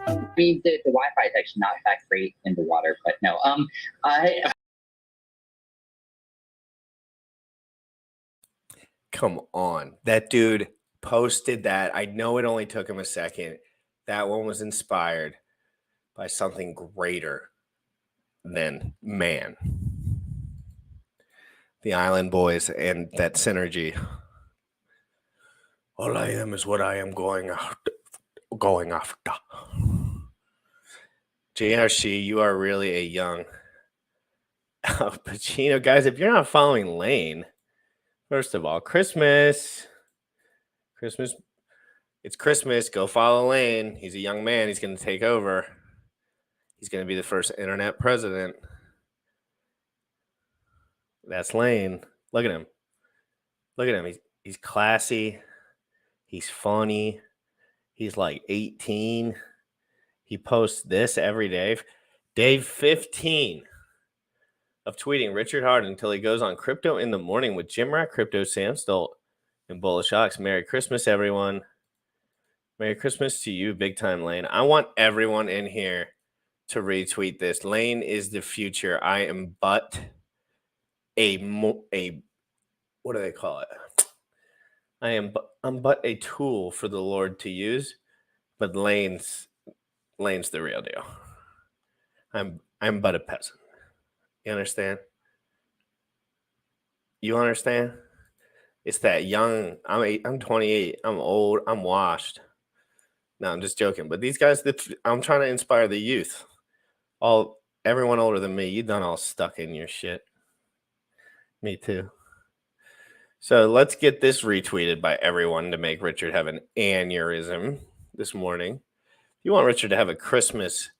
I mean, the Wi-Fi is actually not that great in the water, but no. Come on. That dude posted that. I know it only took him a second. That one was inspired by something greater than man. The Island Boys and that synergy. All I am is what I am going after. JRC, you are really a young Pacino. Guys, if you're not following Lane, first of all, Christmas, it's Christmas. Go follow Lane. He's a young man. He's going to take over. He's going to be the first internet president. That's Lane. Look at him. Look at him. He's classy. He's funny. He's like 18. He posts this every day. Day 15 of tweeting Richard Hart until he goes on Crypto in the Morning with Jim Rat Crypto, Sam Stolt, and Bullish Ox. Merry Christmas, everyone. Merry Christmas to you, big time Lane. I want everyone in here to retweet this. Lane is the future. I am but a what do they call it? I'm but a tool for the Lord to use, but Lane's the real deal. I'm but a peasant. You understand? You understand? It's that young. I'm 28. I'm old. I'm washed. No, I'm just joking. But these guys, I'm trying to inspire the youth. Everyone older than me, you done all stuck in your shit. Me too. So let's get this retweeted by everyone to make Richard have an aneurysm this morning. If you want Richard to have a Christmas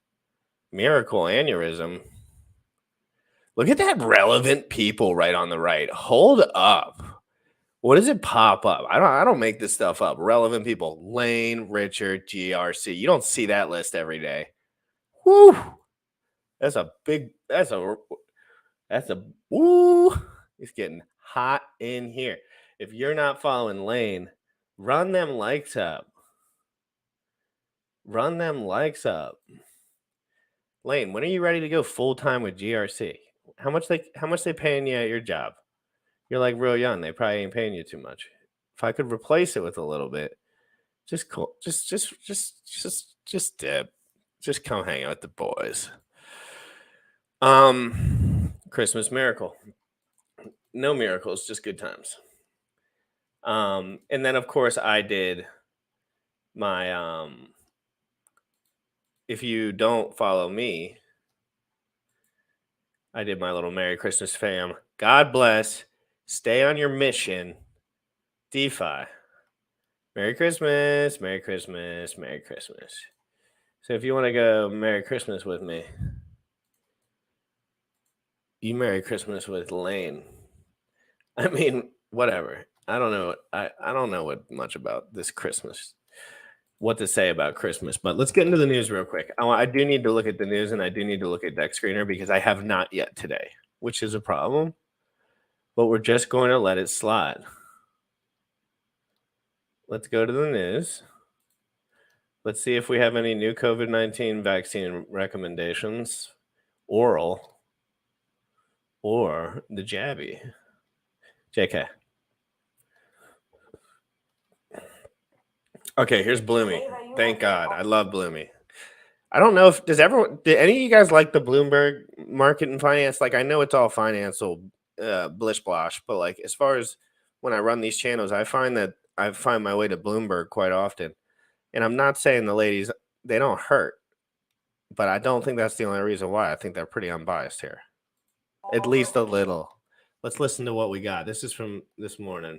miracle aneurysm, look at that relevant people right on the right. Hold up. What does it pop up? I don't make this stuff up. Relevant people. Lane, Richard, GRC. You don't see that list every day. Woo! That's a woo. It's getting hot in here. If you're not following Lane, run them likes up. Run them likes up. Lane, when are you ready to go full time with GRC? How much they paying you at your job? You're like real young. They probably ain't paying you too much. If I could replace it with a little bit, just cool. Just dip. Just come hang out with the boys. Christmas miracle. No miracles, just good times. And then of course I did my if you don't follow me, I did my little Merry Christmas fam. God bless. Stay on your mission. DeFi. Merry Christmas. Merry Christmas. Merry Christmas. So if you want to go Merry Christmas with me, you Merry Christmas with Lane. I mean, whatever. I don't know. I don't know much about this Christmas, what to say about Christmas, but let's get into the news real quick. I do need to look at the news, and I do need to look at Deck Screener because I have not yet today, which is a problem, but we're just going to let it slide. Let's go to the news. Let's see if we have any new COVID-19 vaccine recommendations, oral or the jabby. JK. Okay, here's Bloomy. Thank God. I love Bloomy. I don't know if did any of you guys like the Bloomberg market and finance? Like, I know it's all financial blish blosh, but like as far as when I run these channels, I find my way to Bloomberg quite often. And I'm not saying the ladies, they don't hurt, but I don't think that's the only reason why. I think they're pretty unbiased here. At least a little. Let's listen to what we got. This is from this morning.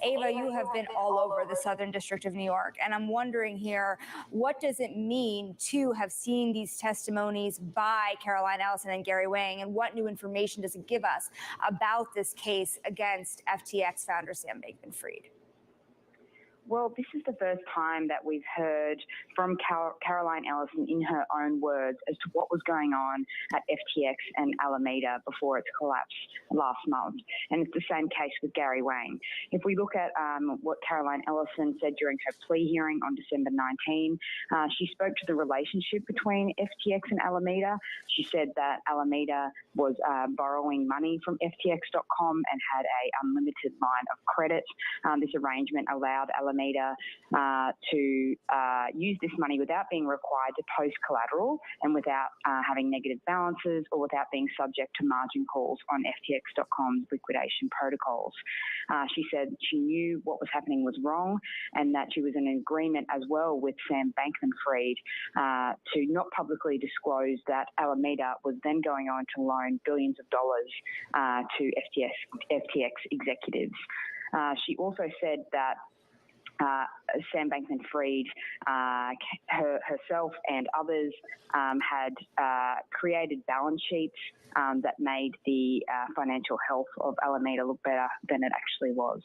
Ava, you have been all over the Southern District of New York, and I'm wondering here, what does it mean to have seen these testimonies by Caroline Ellison and Gary Wang, and what new information does it give us about this case against FTX founder Sam Bankman-Fried? Well, this is the first time that we've heard from Caroline Ellison in her own words as to what was going on at FTX and Alameda before its collapse last month. And it's the same case with Gary Wang. If we look at what Caroline Ellison said during her plea hearing on December 19, she spoke to the relationship between FTX and Alameda. She said that Alameda was borrowing money from FTX.com and had an unlimited line of credit. This arrangement allowed Alameda to use this money without being required to post collateral and without having negative balances or without being subject to margin calls on FTX.com's liquidation protocols. She said she knew what was happening was wrong and that she was in agreement as well with Sam Bankman-Fried to not publicly disclose that Alameda was then going on to loan billions of dollars to FTX executives. She also said that Sam Bankman-Fried, herself and others had created balance sheets that made the financial health of Alameda look better than it actually was.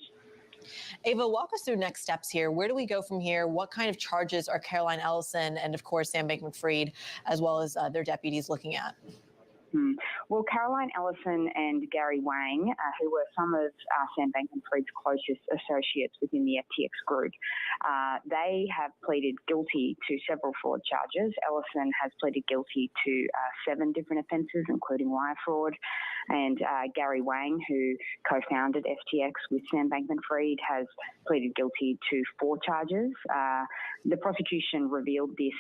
Ava, walk us through next steps here. Where do we go from here? What kind of charges are Caroline Ellison and, of course, Sam Bankman-Fried, as well as their deputies, looking at? Well, Caroline Ellison and Gary Wang, who were some of Sam Bankman-Fried's closest associates within the FTX group, they have pleaded guilty to several fraud charges. Ellison has pleaded guilty to 7 different offences, including wire fraud. And Gary Wang, who co-founded FTX with Sam Bankman-Fried, has pleaded guilty to 4 charges. The prosecution revealed this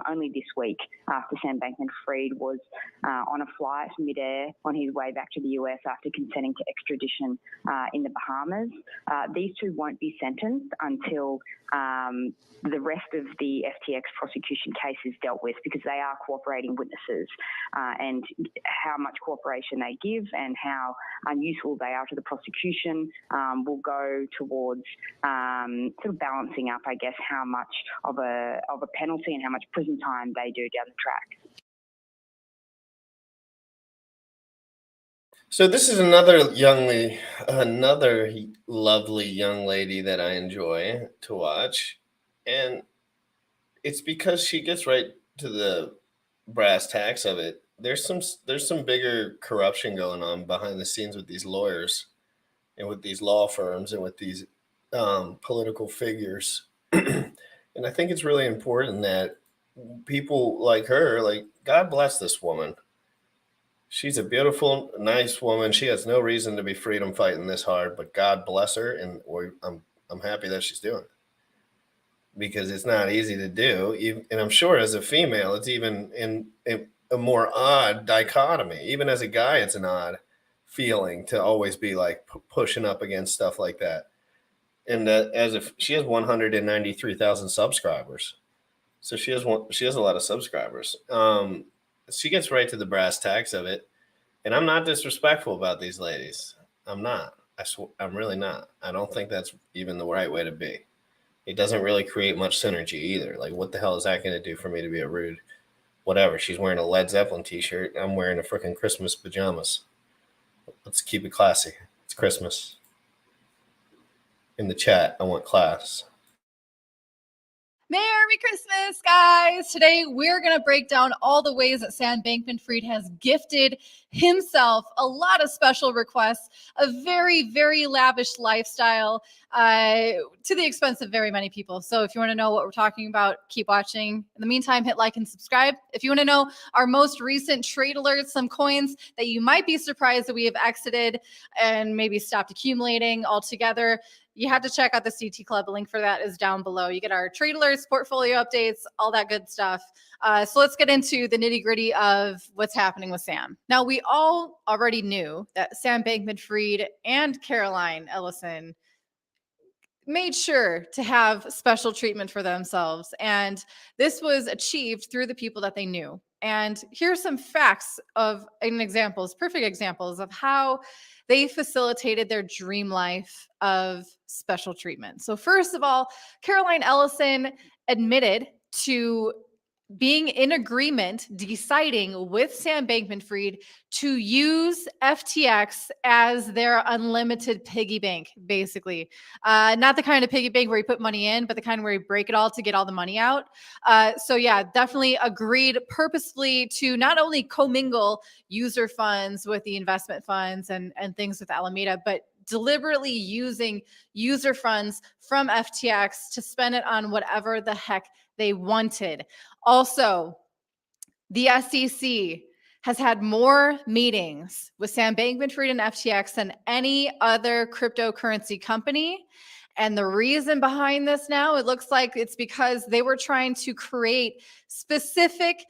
only this week after Sam Bankman-Fried was on a flight midair on his way back to the US after consenting to extradition in the Bahamas. These 2 won't be sentenced until the rest of the FTX prosecution case is dealt with, because they are cooperating witnesses, and how much cooperation they give and how useful they are to the prosecution will go towards sort of balancing up, I guess, how much of a penalty and how much prison time they do down the track. So this is another lovely young lady that I enjoy to watch, and it's because she gets right to the brass tacks of it. There's some bigger corruption going on behind the scenes with these lawyers and with these law firms and with these political figures, and I think it's really important that people like her, like, God bless this woman. She's a beautiful, nice woman. She has no reason to be freedom fighting this hard, but God bless her, and I'm happy that she's doing it, because it's not easy to do. And I'm sure as a female, it's even in a more odd dichotomy. Even as a guy, it's an odd feeling to always be like pushing up against stuff like that. And as if she has 193,000 subscribers, so she has a lot of subscribers. She gets right to the brass tacks of it. And I'm not disrespectful about these ladies. I'm not. I'm really not. I don't think that's even the right way to be. It doesn't really create much synergy either. Like, what the hell is that going to do for me to be a rude whatever? She's wearing a Led Zeppelin t-shirt. I'm wearing a freaking Christmas pajamas. Let's keep it classy. It's Christmas. In the chat, I want class. Merry Christmas, guys! Today, we're going to break down all the ways that Sam Bankman-Fried has gifted himself a lot of special requests, a very, very lavish lifestyle to the expense of very many people. So if you want to know what we're talking about, keep watching. In the meantime, hit like and subscribe. If you want to know our most recent trade alerts, some coins that you might be surprised that we have exited and maybe stopped accumulating altogether, you have to check out the CT Club. The link for that is down below. You get our trade alerts, portfolio updates, all that good stuff. So let's get into the nitty gritty of what's happening with Sam. Now, we all already knew that Sam Bankman-Fried and Caroline Ellison made sure to have special treatment for themselves. And this was achieved through the people that they knew. And here's some facts perfect examples of how they facilitated their dream life of special treatment. So first of all, Caroline Ellison admitted to being in agreement, deciding with Sam Bankman-Fried to use FTX as their unlimited piggy bank, basically. Not the kind of piggy bank where you put money in, but the kind where you break it all to get all the money out. So yeah, definitely agreed purposefully to not only commingle user funds with the investment funds and things with Alameda, but deliberately using user funds from FTX to spend it on whatever the heck they wanted. Also, the SEC has had more meetings with Sam Bankman-Fried and FTX than any other cryptocurrency company. And the reason behind this now, it looks like it's because they were trying to create specific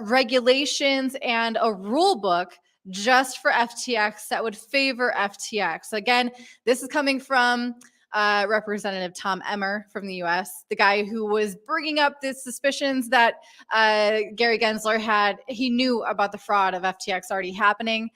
regulations and a rule book just for FTX that would favor FTX. Again, this is coming from Representative Tom Emmer from the US, the guy who was bringing up the suspicions that Gary Gensler had. He knew about the fraud of FTX already happening.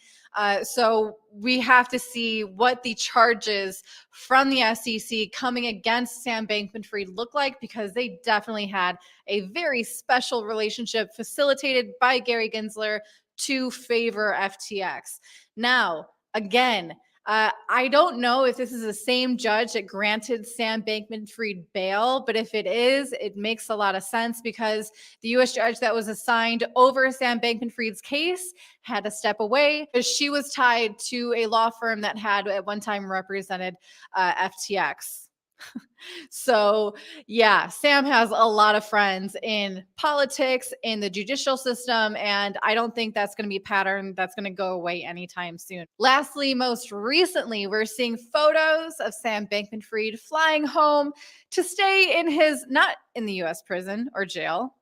So we have to see what the charges from the SEC coming against Sam Bankman-Fried look like, because they definitely had a very special relationship facilitated by Gary Gensler to favor FTX. Now, again, I don't know if this is the same judge that granted Sam Bankman-Fried bail, but if it is, it makes a lot of sense because the U.S. judge that was assigned over Sam Bankman-Fried's case had to step away because she was tied to a law firm that had at one time represented FTX. So, yeah, Sam has a lot of friends in politics, in the judicial system, and I don't think that's going to be a pattern that's going to go away anytime soon. Lastly, most recently, we're seeing photos of Sam Bankman-Fried flying home to stay in his, not in the U.S. prison or jail,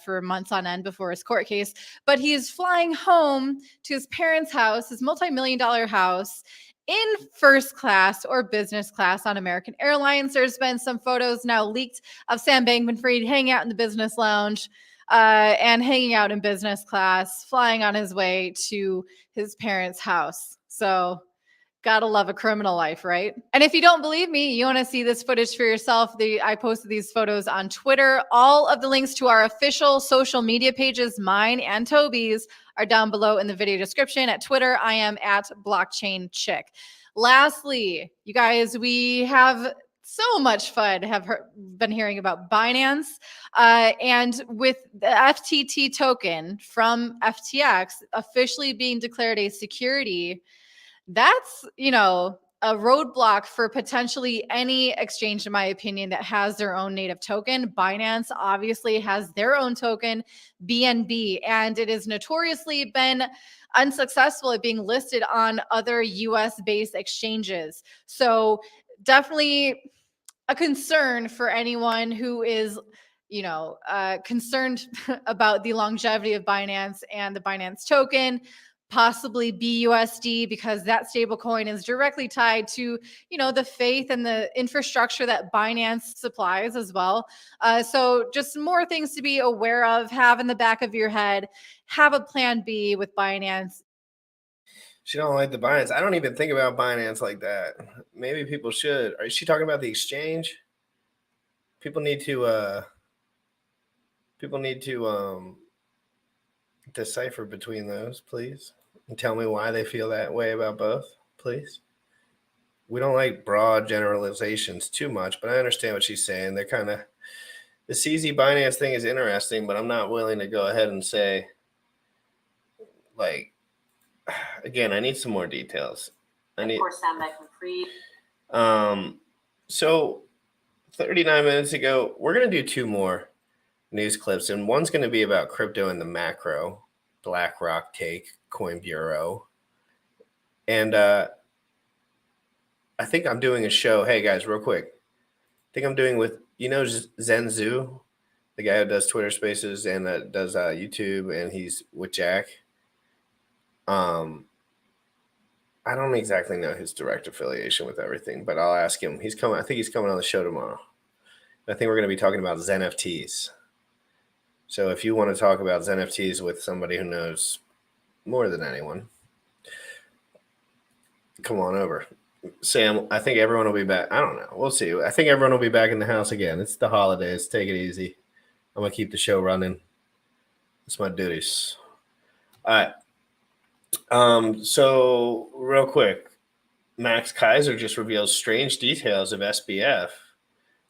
for months on end before his court case, but he's flying home to his parents' house, his multi-million-dollar house, in first class or business class on American Airlines. There's been some photos now leaked of Sam Bankman-Fried hanging out in the business lounge and hanging out in business class, flying on his way to his parents' house. So gotta love a criminal life, right? And if you don't believe me, you want to see this footage for yourself, I posted these photos on Twitter. All of the links to our official social media pages, mine and Toby's, are down below in the video description. At Twitter, I am at Blockchain Chick. Lastly, you guys, we have so much fun been hearing about Binance. And with the FTT token from FTX officially being declared a security, that's, a roadblock for potentially any exchange, in my opinion, that has their own native token. Binance obviously has their own token, BNB, and it has notoriously been unsuccessful at being listed on other US-based exchanges. So definitely a concern for anyone who is concerned about the longevity of Binance and the Binance token, possibly BUSD, because that stablecoin is directly tied to, the faith and the infrastructure that Binance supplies as well. So just more things to be aware of, have in the back of your head, have a plan B with Binance. She don't like the Binance. I don't even think about Binance like that. Maybe people should. Is she talking about the exchange? People need to decipher between those, please, and tell me why they feel that way about both, please. We don't like broad generalizations too much, but I understand what she's saying. They're kind of, the CZ Binance thing is interesting, but I'm not willing to go ahead and say, again, I need some more details. Of course, Sam Bankman-Fried. So 39 minutes ago, we're going to do two more news clips, and one's going to be about crypto and the macro, BlackRock take, Coin Bureau. And I think I'm doing a show. Hey, guys, real quick. I think I'm doing with, Zenzu, the guy who does Twitter Spaces and does YouTube, and he's with Jack. I don't exactly know his direct affiliation with everything, but I'll ask him. He's coming. I think he's coming on the show tomorrow. I think we're going to be talking about ZenFTs. So if you want to talk about ZenFTs with somebody who knows more than anyone, come on over. Sam, I think everyone will be back. I don't know. We'll see. I think everyone will be back in the house again. It's the holidays. Take it easy. I'm going to keep the show running. It's my duties. All right. So real quick, Max Kaiser just reveals strange details of SBF.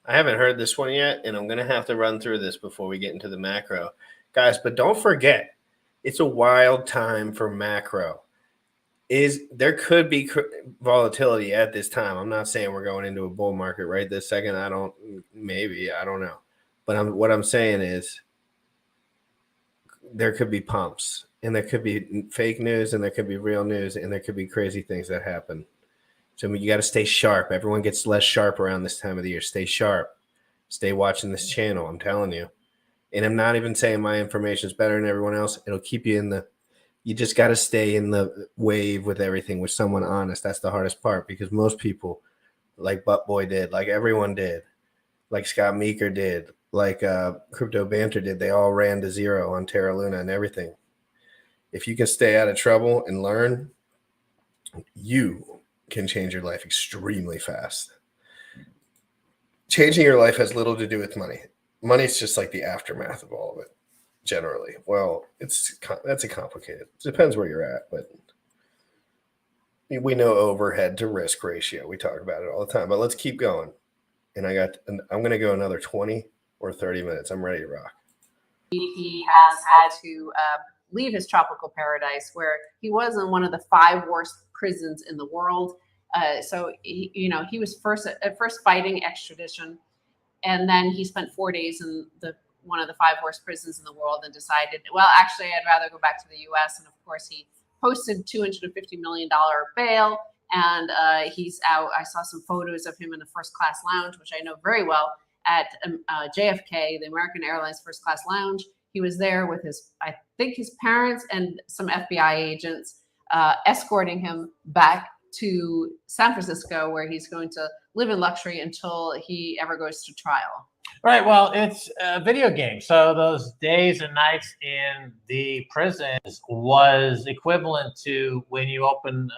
I haven't heard this one yet, and I'm going to have to run through this before we get into the macro. Guys, but don't forget, it's a wild time for macro. There could be volatility at this time. I'm not saying we're going into a bull market right this second. I don't know. But what I'm saying is there could be pumps, and there could be fake news, and there could be real news, and there could be crazy things that happen. So you got to stay sharp. Everyone gets less sharp around this time of the year. Stay sharp. Stay watching this channel. I'm telling you. And I'm not even saying my information is better than everyone else. It'll keep you you just got to stay in the wave with everything with someone honest. That's the hardest part, because most people, like Butt Boy did, like everyone did, like Scott Meeker did, like Crypto Banter did, they all ran to zero on Terra Luna and everything. If you can stay out of trouble and learn, you can change your life extremely fast. Changing your life has little to do with money. Money's just like the aftermath of all of it, generally. Well, that's a complicated. It depends where you're at, but We know overhead to risk ratio. We talk about it all the time, but let's keep going. And I'm going to go another 20 or 30 minutes. I'm ready to rock. He has had to leave his tropical paradise where he was in one of the 5 worst prisons in the world. So he was at first fighting extradition, and then he spent 4 days in one of the 5 worst prisons in the world and decided, well, actually, I'd rather go back to the U.S. And of course, he posted $250 million bail, and he's out. I saw some photos of him in the first class lounge, which I know very well, at JFK, the American Airlines first class lounge. He was there with I think his parents and some FBI agents escorting him back to San Francisco, where he's going to live in luxury until he ever goes to trial. Right. Well, it's a video game. So those days and nights in the prisons was equivalent to when you open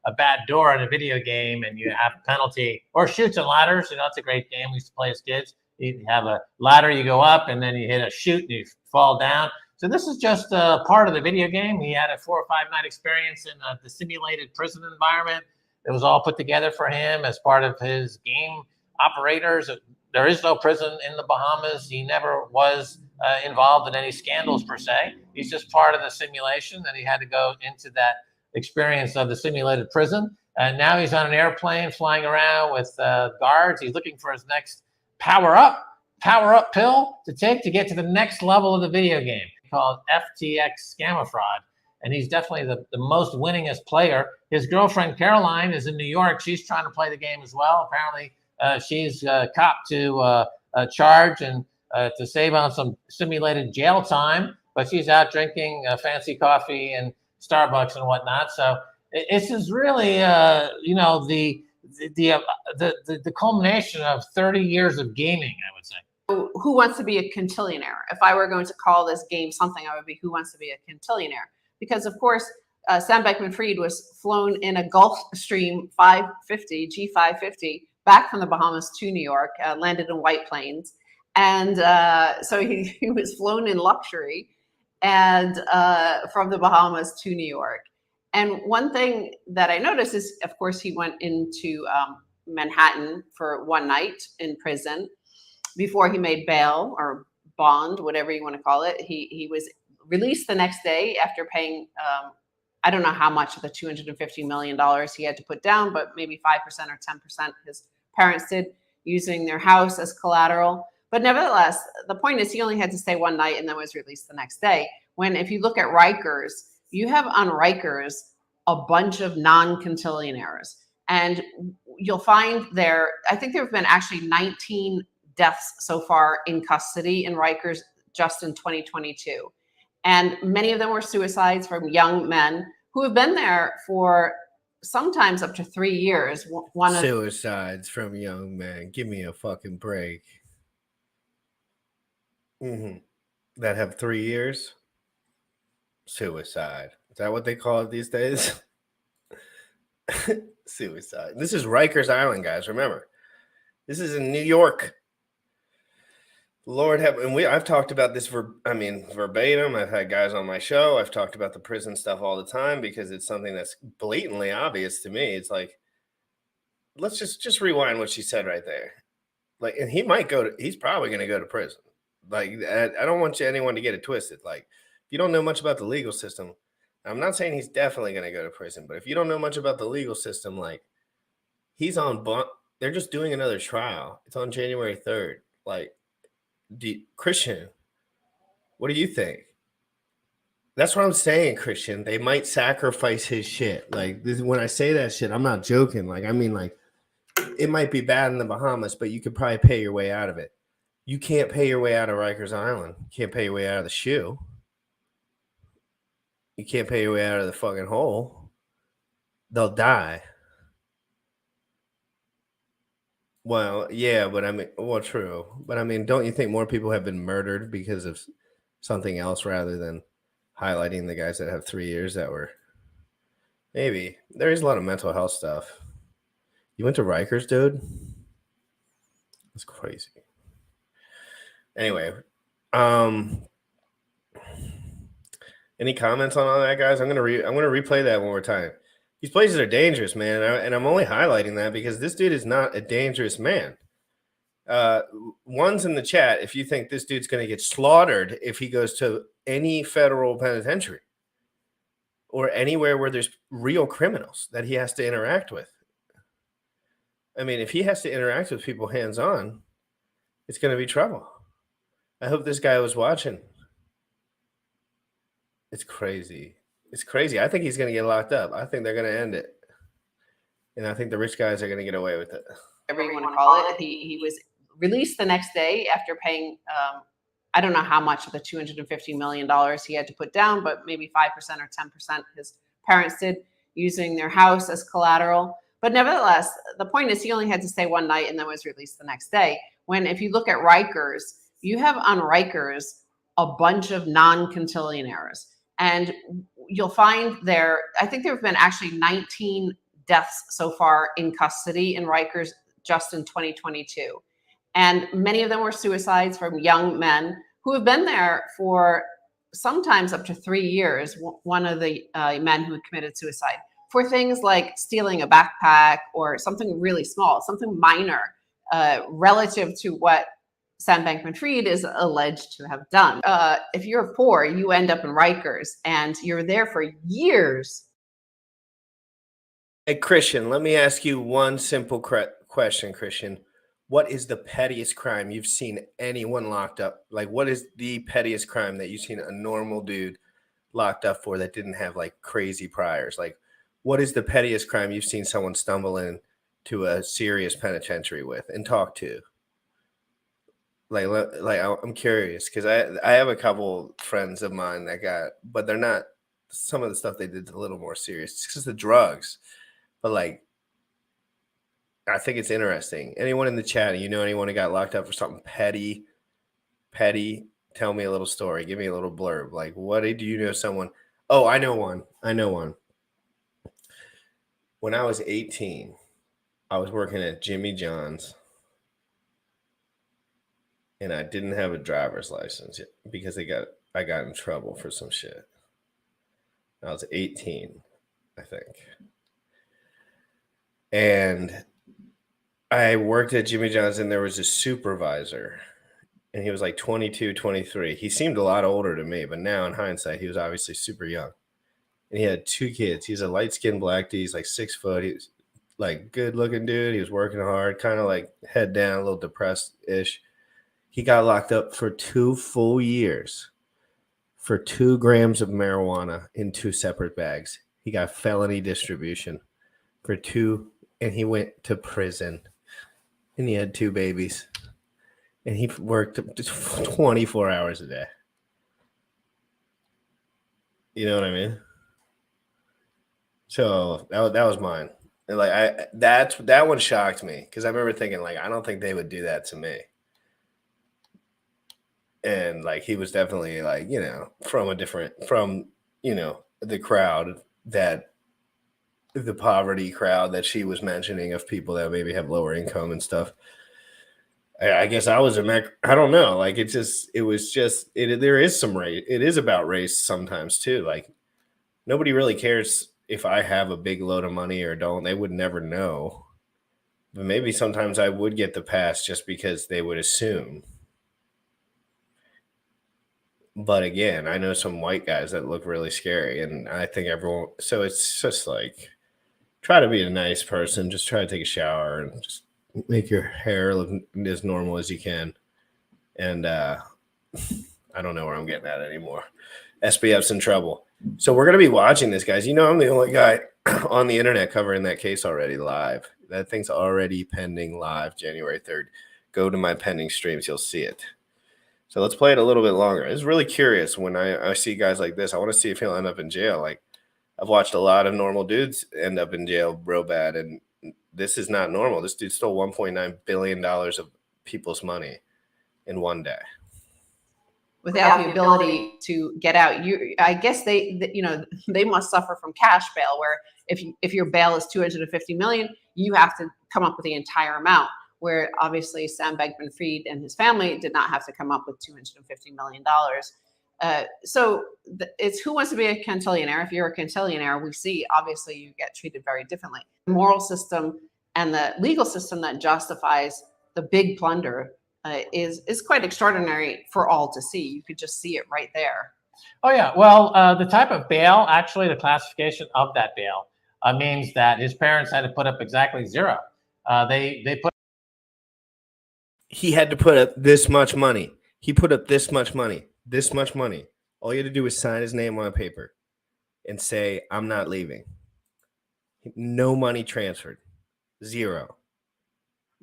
a bad door in a video game and you have a penalty, or Chutes and Ladders. It's a great game we used to play as kids. You have a ladder, you go up, and then you hit a chute and you fall down. So this is just part of the video game. He had a 4 or 5 night experience in the simulated prison environment. It was all put together for him as part of his game operators. There is no prison in the Bahamas. He never was involved in any scandals per se. He's just part of the simulation, and he had to go into that experience of the simulated prison. And now he's on an airplane flying around with guards. He's looking for his next power up pill to take to get to the next level of the video game, called FTX Scammer Fraud. And he's definitely the most winningest player. His girlfriend, Caroline, is in New York. She's trying to play the game as well. Apparently, she's copped to charge and to save on some simulated jail time, but she's out drinking fancy coffee and Starbucks and whatnot. So this is really, the culmination of 30 years of gaming, I would say. Who wants to be a quintillionaire? If I were going to call this game something, I would be Who Wants to Be a Quintillionaire? Because, of course, Sam Bankman-Fried was flown in a Gulfstream G550 back from the Bahamas to New York, landed in White Plains. And so he was flown in luxury and from the Bahamas to New York. And one thing that I noticed is, of course, he went into Manhattan for 1 night in prison before he made bail or bond, whatever you want to call it. He was released the next day after paying, I don't know how much of the $250 million he had to put down, but maybe 5% or 10% his parents did, using their house as collateral. But nevertheless, the point is he only had to stay 1 night and then was released the next day. When if you look at Rikers, you have on Rikers a bunch of non-quintillionaires. And you'll find I think there have been actually 19 deaths so far in custody in Rikers just in 2022. And many of them were suicides from young men who have been there for sometimes up to 3 years. Suicides from young men. Give me a fucking break. That have 3 years? Suicide. Is that what they call it these days? Suicide. This is Rikers Island, guys. Remember, this is in New York. Lord have, and I've talked about this verbatim. I've had guys on my show. I've talked about the prison stuff all the time because it's something that's blatantly obvious to me. It's like, let's just rewind what she said right there. Like, and he's probably going to go to prison. Like, I don't want anyone to get it twisted. Like, if you don't know much about the legal system, I'm not saying he's definitely going to go to prison, but if you don't know much about the legal system, like, he's on bond. They're just doing another trial. It's on January 3rd. Like, Christian, what do you think? That's what I'm saying, Christian. They might sacrifice his shit. Like, when I say that shit, I'm not joking. Like, I mean, like, it might be bad in the Bahamas, but you could probably pay your way out of it. You can't pay your way out of Rikers Island. You can't pay your way out of the shoe. You can't pay your way out of the fucking hole. They'll die. Well, yeah, but I mean, well, true. But I mean, don't you think more people have been murdered because of something else rather than highlighting the guys that have 3 years that were maybe? There is a lot of mental health stuff. You went to Rikers, dude? That's crazy. Anyway, any comments on all that, guys? I'm gonna replay that one more time. These places are dangerous, man. And I'm only highlighting that because this dude is not a dangerous man. One's in the chat if you think this dude's going to get slaughtered if he goes to any federal penitentiary or anywhere where there's real criminals that he has to interact with. I mean, if he has to interact with people hands-on, it's going to be trouble. I hope this guy was watching. It's crazy. It's crazy. I think he's going to get locked up. I think they're going to end it. And I think the rich guys are going to get away with it. Whatever you want to call it. He was released the next day after paying, I don't know how much of the $250 million he had to put down, but maybe 5% or 10% his parents did, using their house as collateral. But nevertheless, the point is he only had to stay one night and then was released the next day. When if you look at Rikers, you have on Rikers a bunch of non-contillionaires. And you'll find there, I think there have been actually 19 deaths so far in custody in Rikers just in 2022. And many of them were suicides from young men who have been there for sometimes up to 3 years. One of the men who committed suicide for things like stealing a backpack or something really small, something minor relative to what Sam Bankman-Fried is alleged to have done. If you're poor, you end up in Rikers and you're there for years. Hey, Christian, let me ask you one simple question, Christian. What is the pettiest crime you've seen anyone locked up? Like, what is the pettiest crime that you've seen a normal dude locked up for that didn't have like crazy priors? Like, what is the pettiest crime you've seen someone stumble in to a serious penitentiary with and talk to? Like I'm curious because I have a couple friends of mine that got, but they're not, some of the stuff they did is a little more serious. It's just the drugs. But like, I think it's interesting. Anyone in the chat, you know anyone who got locked up for something petty? Tell me a little story. Give me a little blurb. Like, what do you know someone? Oh, I know one. When I was 18, I was working at Jimmy John's. And I didn't have a driver's license yet because I got in trouble for some shit. I was 18, I think. And I worked at Jimmy John's and there was a supervisor and he was like 22, 23. He seemed a lot older to me, but now in hindsight, he was obviously super young. And he had 2 kids. He's a light-skinned black dude. He's like 6 foot. He was like good-looking dude. He was working hard, kind of like head down, a little depressed-ish. He got locked up for 2 full years for 2 grams of marijuana in 2 separate bags. He got felony distribution for 2, and he went to prison. And he had 2 babies. And he worked 24 hours a day. You know what I mean? So that was mine. And like that one shocked me because I remember thinking like I don't think they would do that to me. And like he was definitely like, you know, from you know, the crowd that the poverty crowd that she was mentioning of people that maybe have lower income and stuff. I guess I was I don't know. Like there is some race. It is about race sometimes too. Like nobody really cares if I have a big load of money or don't. They would never know. But maybe sometimes I would get the pass just because they would assume. But again, I know some white guys that look really scary, and I think everyone. So it's just like, try to be a nice person. Just try to take a shower and just make your hair look as normal as you can. And I don't know where I'm getting at anymore. SBF's in trouble. So we're gonna be watching this, guys. You know, I'm the only guy on the internet covering that case already live. That thing's already pending live, January 3rd. Go to my pending streams, you'll see it. So let's play it a little bit longer. It's really curious when I see guys like this. I want to see if he'll end up in jail. Like I've watched a lot of normal dudes end up in jail real bad, and this is not normal. This dude stole $1.9 billion of people's money in one day. Without the ability to get out, I guess they must suffer from cash bail, where if your bail is $250 million, you have to come up with the entire amount. Where obviously Sam Bankman-Fried and his family did not have to come up with $250 million. So it's who wants to be a cantillionaire. If you're a cantillionaire, we see obviously you get treated very differently. The moral system and the legal system that justifies the big plunder is quite extraordinary for all to see. You could just see it right there. Oh yeah, well, the type of bail, actually, the classification of that bail means that his parents had to put up exactly zero. They put. He had to put up this much money. He put up this much money. This much money. All you had to do was sign his name on a paper and say, "I'm not leaving." No money transferred. Zero.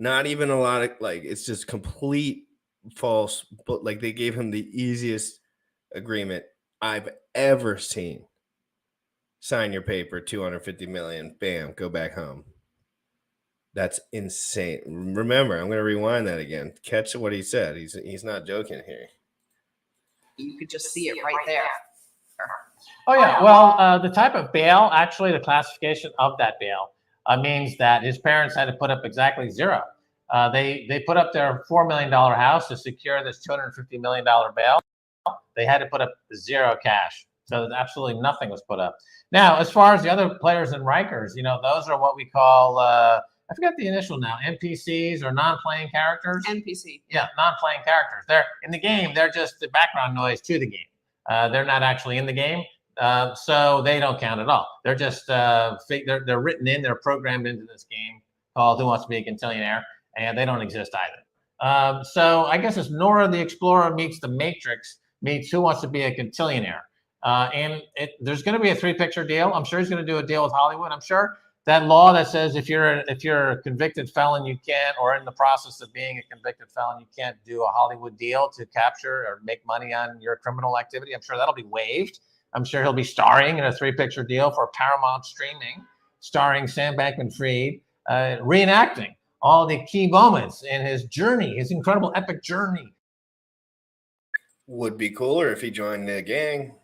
Not even a lot of, like, it's just complete false, but like they gave him the easiest agreement I've ever seen. Sign your paper, 250 million, bam, go back home. That's insane. Remember, I'm going to rewind that again. Catch what he said. He's not joking here. You could just see it right there. Oh yeah, well, the type of bail, actually, the classification of that bail means that his parents had to put up exactly zero. They put up their $4 million house to secure this $250 million bail. They had to put up zero cash. So absolutely nothing was put up. Now, as far as the other players in Rikers, those are what we call, I forget the initial now, NPCs or non-playing characters. NPC. Yeah, non-playing characters. They're in the game. They're just the background noise to the game. They're not actually in the game. So they don't count at all. They're just, they're written in, they're programmed into this game called Who Wants to Be a Cantillionaire, and they don't exist either. So I guess it's Nora the Explorer meets the Matrix meets Who Wants to Be a Cantillionaire. And there's going to be a 3-picture deal. I'm sure he's going to do a deal with Hollywood. I'm sure that law that says if you're a convicted felon, you can't, or in the process of being a convicted felon, you can't do a Hollywood deal to capture or make money on your criminal activity. I'm sure that'll be waived. I'm sure he'll be starring in a 3-picture deal for Paramount Streaming, starring Sam Bankman-Fried, reenacting all the key moments in his journey, his incredible epic journey. Would be cooler if he joined the gang.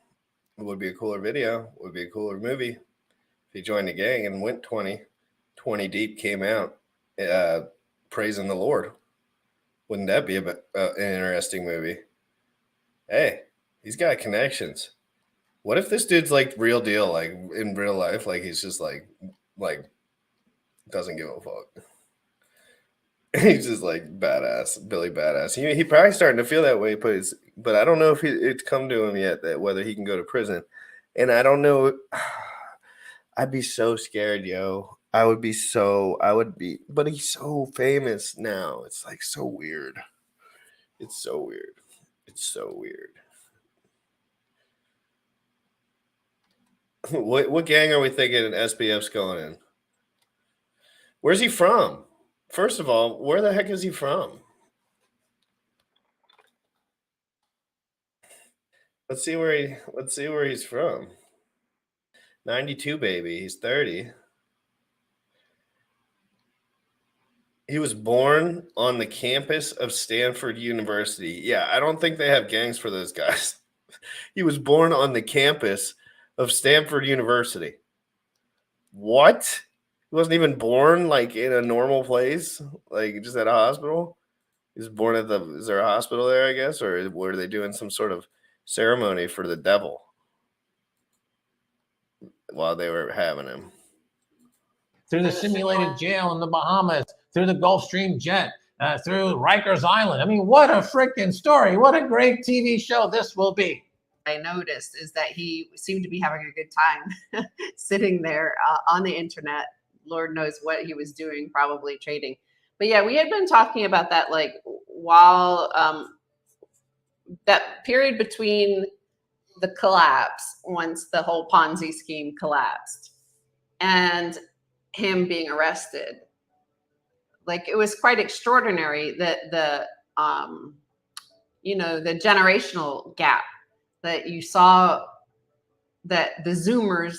It would be a cooler video. Would be a cooler movie if he joined the gang and went 20 deep, came out praising the Lord. Wouldn't that be an interesting movie? Hey, he's got connections. What if this dude's like real deal, like in real life, like he's just like doesn't give a fuck. He's just like badass, Billy Badass. He probably starting to feel that way, but I don't know if it's come to him yet that whether he can go to prison. And I don't know. I'd be so scared, yo. I would be, but he's so famous now. It's like so weird. It's so weird. It's so weird. What gang are we thinking SBF's going in? Where's he from? First of all, where the heck is he from? Let's see where he's from. 92 baby, he's 30. He was born on the campus of Stanford University. Yeah, I don't think they have gangs for those guys. He was born on the campus of Stanford University. What? He wasn't even born like in a normal place, like just at a hospital. He was born at is there a hospital there, I guess, or were they doing some sort of ceremony for the devil while they were having him? Through the simulated jail in the Bahamas, through the Gulfstream jet, through Rikers Island. I mean, what a freaking story. What a great TV show this will be. I noticed is that he seemed to be having a good time sitting there on the internet. Lord knows what he was doing, probably trading. But yeah, we had been talking about that, like while that period between the collapse, once the whole Ponzi scheme collapsed, and him being arrested. Like it was quite extraordinary that the generational gap that you saw, that the Zoomers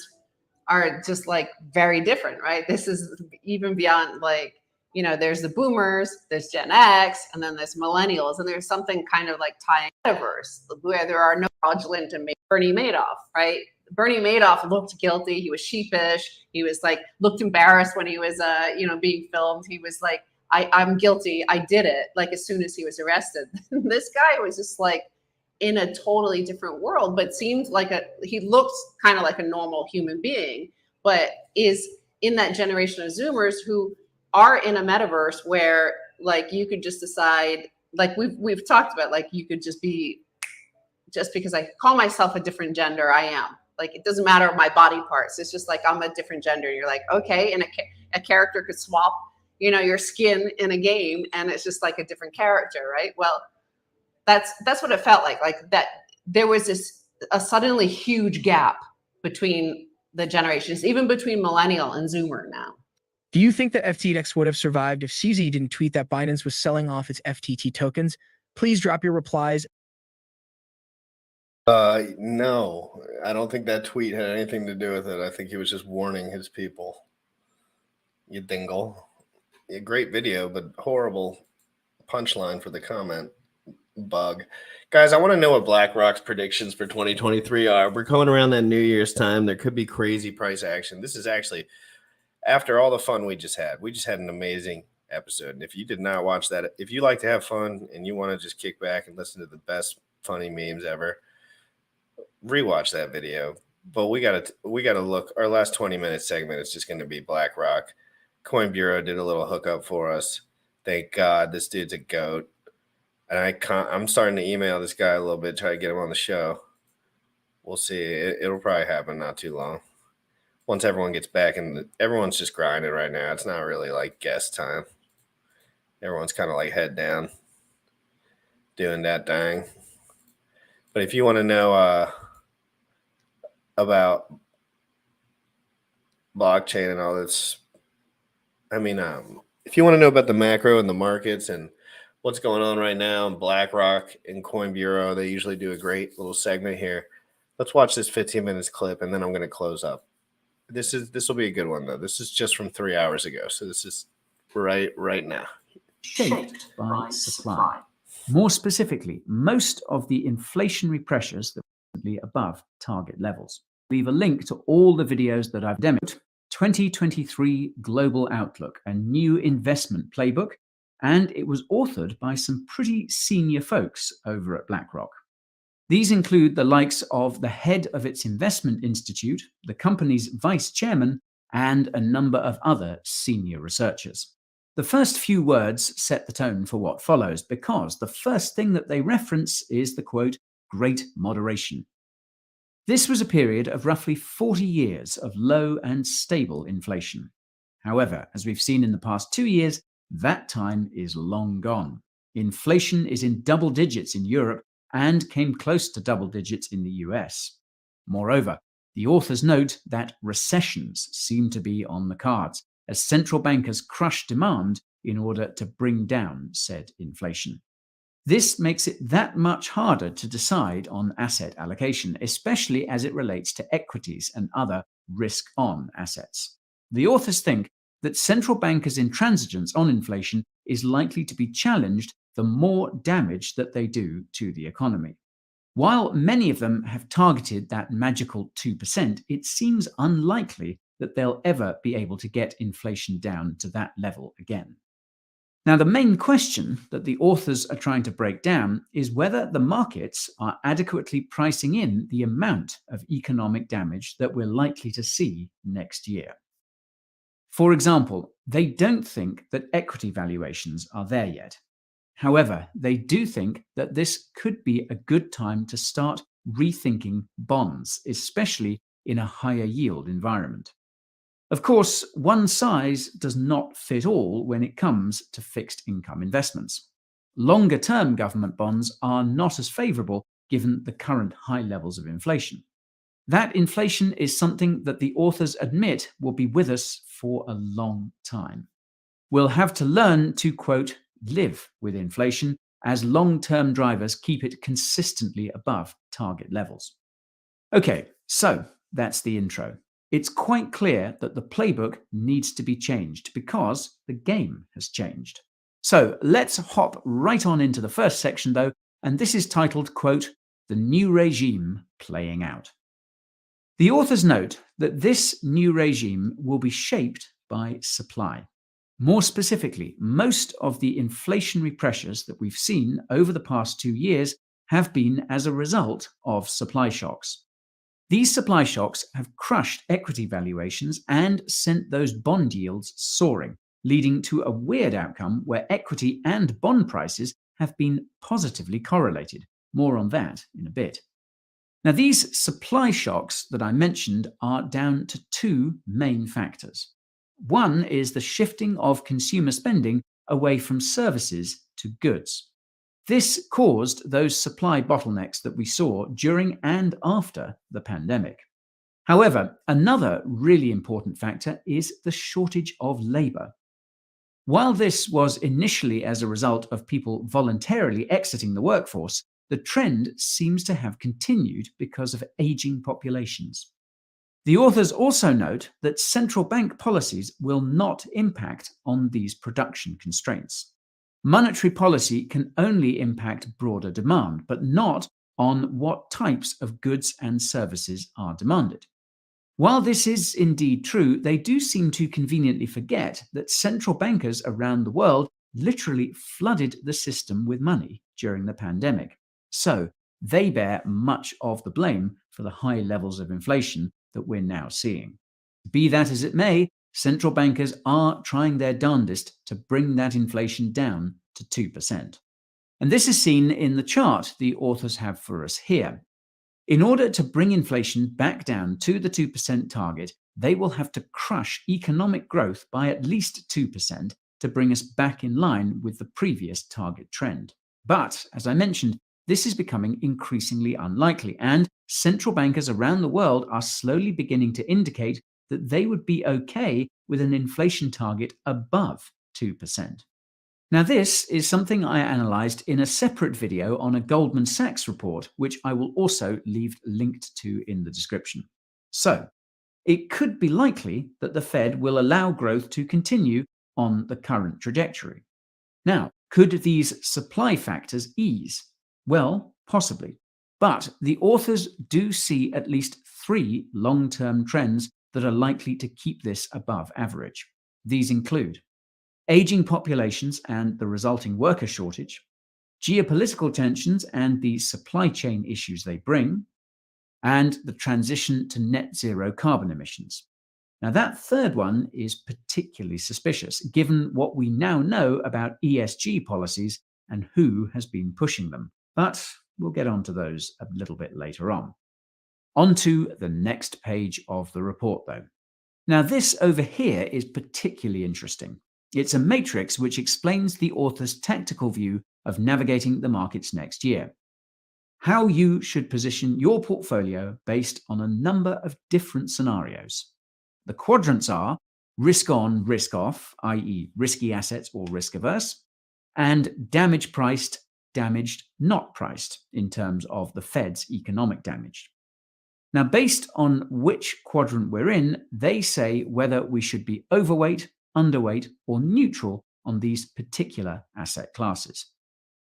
are just like very different, right? This is even beyond like, there's the boomers, there's Gen X, and then there's millennials, and there's something kind of like tying metaverse where there are no fraudulent and Bernie Madoff, right? Bernie Madoff looked guilty. He was sheepish. He was like, looked embarrassed when he was, being filmed. He was like, I'm guilty. I did it. Like as soon as he was arrested, this guy was just like, in a totally different world, but seemed like he looks kind of like a normal human being, but is in that generation of Zoomers who are in a metaverse where like you could just decide, like we've talked about, like you could just be, just because I call myself a different gender, I am. Like, it doesn't matter my body parts. It's just like, I'm a different gender. You're like, okay. And a character could swap, you know, your skin in a game, and it's just like a different character, right? Well, that's what it felt like that there was a suddenly huge gap between the generations, even between millennial and Zoomer now. Do you think that FTX would have survived if CZ didn't tweet that Binance was selling off its FTT tokens? Please drop your replies. No, I don't think that tweet had anything to do with it. I think he was just warning his people. You dingle. A great video, but horrible punchline for the comment. Bug. Guys, I want to know what BlackRock's predictions for 2023 are. We're going around that New Year's time. There could be crazy price action. This is actually, after all the fun we just had an amazing episode. And if you did not watch that, if you like to have fun and you want to just kick back and listen to the best funny memes ever, rewatch that video. But we gotta look. Our last 20-minute segment is just going to be BlackRock. Coin Bureau did a little hookup for us. Thank God, this dude's a goat. And I'm starting to email this guy a little bit, try to get him on the show. We'll see. It'll probably happen not too long. Once everyone gets back, and everyone's just grinding right now. It's not really like guest time. Everyone's kind of like head down, doing that thing. But if you want to know about blockchain and all this, if you want to know about the macro and the markets and what's going on right now, BlackRock and Coin Bureau, they usually do a great little segment here. Let's watch this 15 minutes clip, and then I'm going to close up. This will be a good one, though. This is just from 3 hours ago, so this is right now. Shaped by supply. More specifically, most of the inflationary pressures that are currently above target levels. Leave a link to all the videos that I've demoed. 2023 Global Outlook, a new investment playbook, and it was authored by some pretty senior folks over at BlackRock. These include the likes of the head of its investment institute, the company's vice chairman, and a number of other senior researchers. The first few words set the tone for what follows, because the first thing that they reference is the quote, Great Moderation. This was a period of roughly 40 years of low and stable inflation. However, as we've seen in the past 2 years, that time is long gone. Inflation is in double digits in Europe and came close to double digits in the US. Moreover, the authors note that recessions seem to be on the cards, as central bankers crush demand in order to bring down said inflation. This makes it that much harder to decide on asset allocation, especially as it relates to equities and other risk-on assets. The authors think that central bankers' intransigence on inflation is likely to be challenged the more damage that they do to the economy. While many of them have targeted that magical 2%, it seems unlikely that they'll ever be able to get inflation down to that level again. Now, the main question that the authors are trying to break down is whether the markets are adequately pricing in the amount of economic damage that we're likely to see next year. For example, they don't think that equity valuations are there yet. However, they do think that this could be a good time to start rethinking bonds, especially in a higher yield environment. Of course, one size does not fit all when it comes to fixed income investments. Longer-term government bonds are not as favorable given the current high levels of inflation. That inflation is something that the authors admit will be with us for a long time. We'll have to learn to, quote, live with inflation as long-term drivers keep it consistently above target levels. Okay, so that's the intro. It's quite clear that the playbook needs to be changed because the game has changed. So let's hop right on into the first section though, and this is titled, quote, The New Regime Playing Out. The authors note that this new regime will be shaped by supply. More specifically, most of the inflationary pressures that we've seen over the past 2 years have been as a result of supply shocks. These supply shocks have crushed equity valuations and sent those bond yields soaring, leading to a weird outcome where equity and bond prices have been positively correlated. More on that in a bit. Now, these supply shocks that I mentioned are down to two main factors. One is the shifting of consumer spending away from services to goods. This caused those supply bottlenecks that we saw during and after the pandemic. However, another really important factor is the shortage of labor. While this was initially as a result of people voluntarily exiting the workforce, the trend seems to have continued because of aging populations. The authors also note that central bank policies will not impact on these production constraints. Monetary policy can only impact broader demand, but not on what types of goods and services are demanded. While this is indeed true, they do seem to conveniently forget that central bankers around the world literally flooded the system with money during the pandemic. So they bear much of the blame for the high levels of inflation that we're now seeing. Be that as it may, central bankers are trying their darndest to bring that inflation down to 2%. And this is seen in the chart the authors have for us here. In order to bring inflation back down to the 2% target, they will have to crush economic growth by at least 2% to bring us back in line with the previous target trend. But, as I mentioned, this is becoming increasingly unlikely, and central bankers around the world are slowly beginning to indicate that they would be okay with an inflation target above 2%. Now, this is something I analysed in a separate video on a Goldman Sachs report, which I will also leave linked to in the description. So, it could be likely that the Fed will allow growth to continue on the current trajectory. Now, could these supply factors ease? Well, possibly. But the authors do see at least 3 long-term trends that are likely to keep this above average. These include aging populations and the resulting worker shortage, geopolitical tensions and the supply chain issues they bring, and the transition to net zero carbon emissions. Now, that third one is particularly suspicious, given what we now know about ESG policies and who has been pushing them. But we'll get onto those a little bit later on. On to the next page of the report, though. Now, this over here is particularly interesting. It's a matrix which explains the author's tactical view of navigating the markets next year. How you should position your portfolio based on a number of different scenarios. The quadrants are risk on, risk off, i.e. risky assets or risk averse, and damage priced, damaged, not priced in terms of the Fed's economic damage. Now, based on which quadrant we're in, they say whether we should be overweight, underweight, or neutral on these particular asset classes.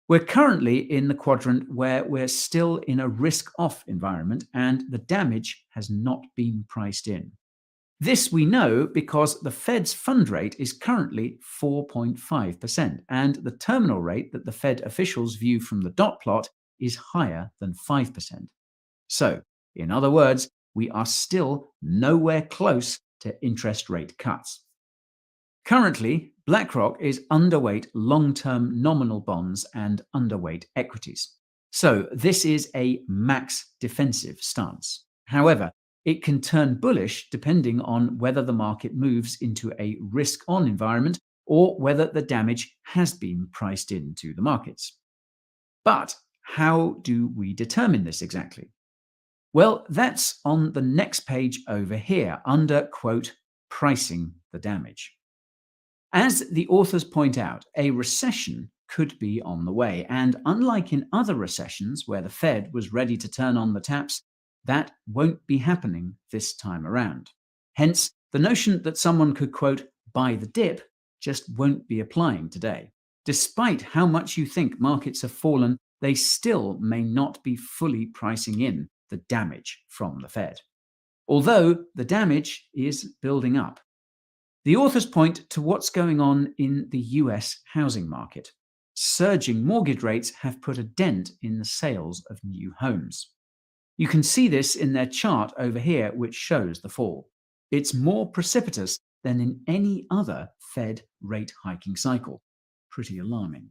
We're currently in the quadrant where we're still in a risk-off environment and the damage has not been priced in. This we know because the Fed's fund rate is currently 4.5%, and the terminal rate that the Fed officials view from the dot plot is higher than 5%. So, in other words, we are still nowhere close to interest rate cuts. Currently, BlackRock is underweight long-term nominal bonds and underweight equities. So this is a max defensive stance. However, it can turn bullish depending on whether the market moves into a risk-on environment or whether the damage has been priced into the markets. But how do we determine this exactly? Well, that's on the next page over here under, quote, pricing the damage. As the authors point out, a recession could be on the way, and unlike in other recessions where the Fed was ready to turn on the taps, that won't be happening this time around. Hence, the notion that someone could, quote, buy the dip just won't be applying today. Despite how much you think markets have fallen, they still may not be fully pricing in the damage from the Fed. Although the damage is building up. The authors point to what's going on in the US housing market. surging mortgage rates have put a dent in the sales of new homes. You can see this in their chart over here, which shows the fall. It's more precipitous than in any other Fed rate hiking cycle. Pretty alarming.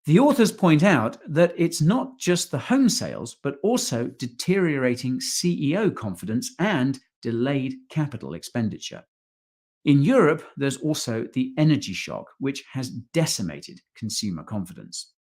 The authors point out that it's not just the home sales, but also deteriorating CEO confidence and delayed capital expenditure. In Europe, there's also the energy shock, which has decimated consumer confidence.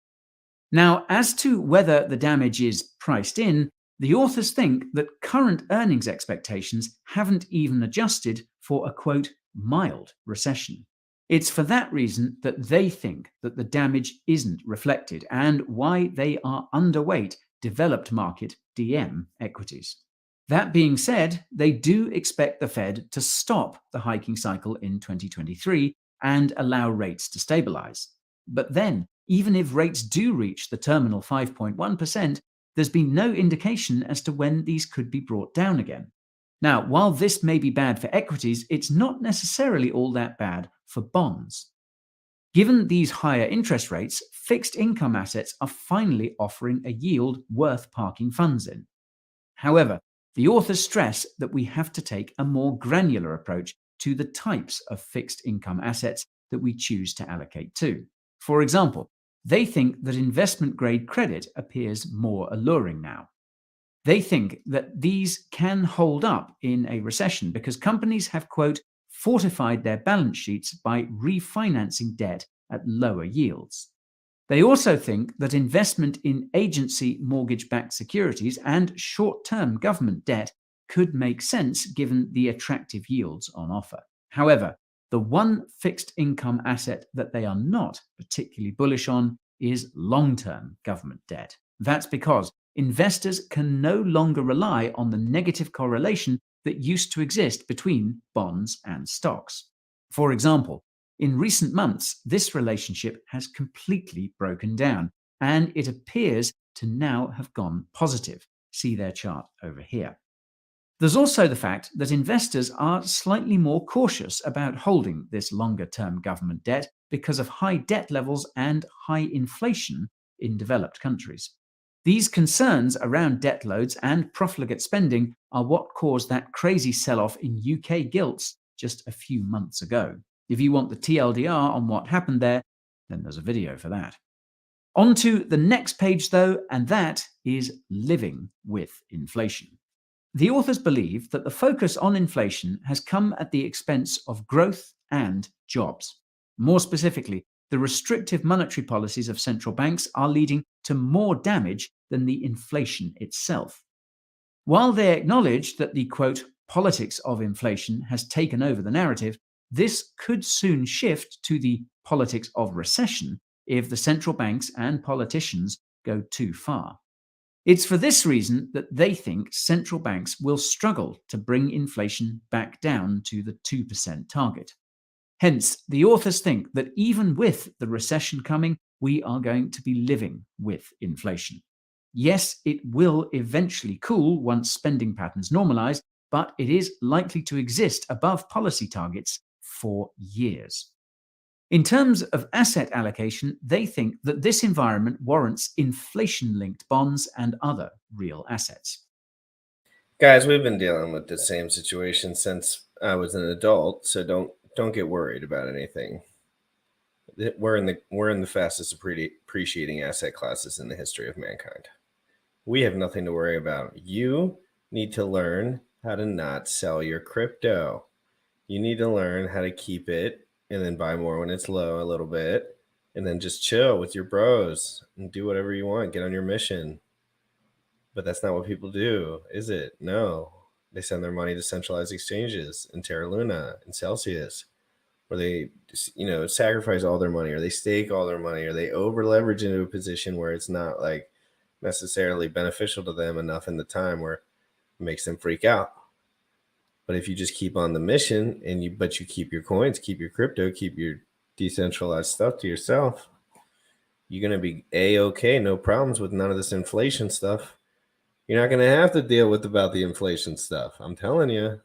Now, as to whether the damage is priced in, the authors think that current earnings expectations haven't even adjusted for a, quote, mild recession. It's for that reason that they think that the damage isn't reflected and why they are underweight developed market DM equities. That being said, they do expect the Fed to stop the hiking cycle in 2023 and allow rates to stabilize. But then, even if rates do reach the terminal 5.1%, there's been no indication as to when these could be brought down again. Now, while this may be bad for equities, it's not necessarily all that bad for bonds. Given these higher interest rates, fixed income assets are finally offering a yield worth parking funds in. However, the authors stress that we have to take a more granular approach to the types of fixed income assets that we choose to allocate to. For example, they think that investment-grade credit appears more alluring now. They think that these can hold up in a recession because companies have, quote, fortified their balance sheets by refinancing debt at lower yields. They also think that investment in agency mortgage-backed securities and short-term government debt could make sense given the attractive yields on offer. However, the one fixed income asset that they are not particularly bullish on is long-term government debt. That's because investors can no longer rely on the negative correlation that used to exist between bonds and stocks. For example, in recent months, this relationship has completely broken down, and it appears to now have gone positive. See their chart over here. There's also the fact that investors are slightly more cautious about holding this longer-term government debt because of high debt levels and high inflation in developed countries. These concerns around debt loads and profligate spending are what caused that crazy sell-off in UK gilts just a few months ago. If you want the TLDR on what happened there, then there's a video for that. On to the next page though, and that is living with inflation. The authors believe that the focus on inflation has come at the expense of growth and jobs. More specifically, the restrictive monetary policies of central banks are leading to more damage than the inflation itself. While they acknowledge that the, quote, politics of inflation has taken over the narrative, this could soon shift to the politics of recession if the central banks and politicians go too far. It's for this reason that they think central banks will struggle to bring inflation back down to the 2% target. Hence, the authors think that even with the recession coming, we are going to be living with inflation. Yes, it will eventually cool once spending patterns normalize, but it is likely to exist above policy targets for years. In terms of asset allocation, they think that this environment warrants inflation-linked bonds and other real assets. Guys, we've been dealing with the same situation since I was an adult, so don't get worried about anything. We're in the fastest appreciating asset classes in the history of mankind. We have nothing to worry about. You need to learn how to not sell your crypto. You need to learn how to keep it and then buy more when it's low a little bit, and then just chill with your bros and do whatever you want. Get on your mission. But that's not what people do, is it? No. They send their money to centralized exchanges in Terra Luna and Celsius, or they sacrifice all their money, or they stake all their money, or they over leverage into a position where it's not like necessarily beneficial to them enough in the time where it makes them freak out. But if you just keep on the mission and you keep your coins, keep your crypto, keep your decentralized stuff to yourself, you're going to be A-okay, no problems with none of this inflation stuff. You're not going to have to deal about the inflation stuff. I'm telling you,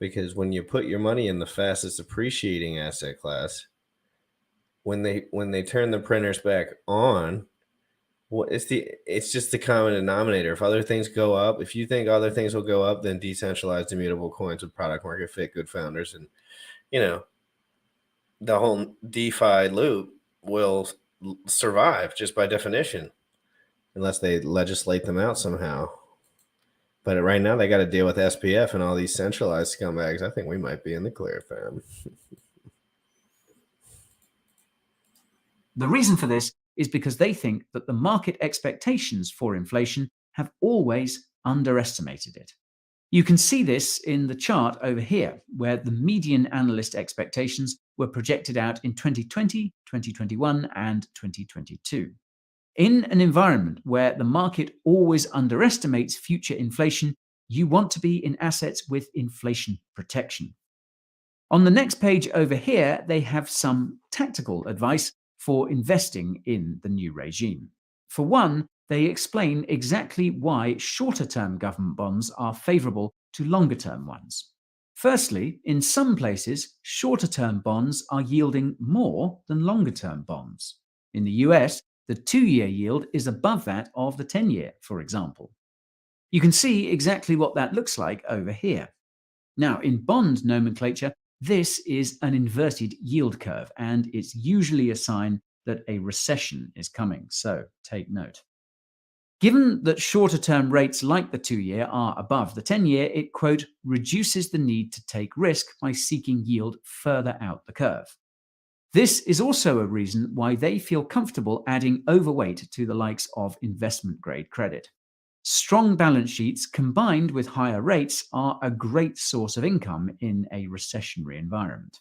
because when you put your money in the fastest appreciating asset class, when they turn the printers back on, it's just the common denominator. If other things go up, if you think other things will go up, then decentralized immutable coins with product market fit, good founders, and the whole DeFi loop will survive just by definition, unless they legislate them out somehow. But right now they got to deal with SPF and all these centralized scumbags. I think we might be in the clear, fam. The reason for this is because they think that the market expectations for inflation have always underestimated it. You can see this in the chart over here, where the median analyst expectations were projected out in 2020, 2021, and 2022. In an environment where the market always underestimates future inflation, you want to be in assets with inflation protection. On the next page over here, they have some tactical advice for investing in the new regime. For one, they explain exactly why shorter-term government bonds are favorable to longer-term ones. Firstly, in some places, shorter-term bonds are yielding more than longer-term bonds. In the US, the 2-year yield is above that of the 10-year, for example. You can see exactly what that looks like over here. Now, in bond nomenclature, this is an inverted yield curve, and it's usually a sign that a recession is coming, so take note. Given that shorter-term rates like the 2-year are above the 10-year, it, quote, reduces the need to take risk by seeking yield further out the curve. This is also a reason why they feel comfortable adding overweight to the likes of investment-grade credit. Strong balance sheets combined with higher rates are a great source of income in a recessionary environment.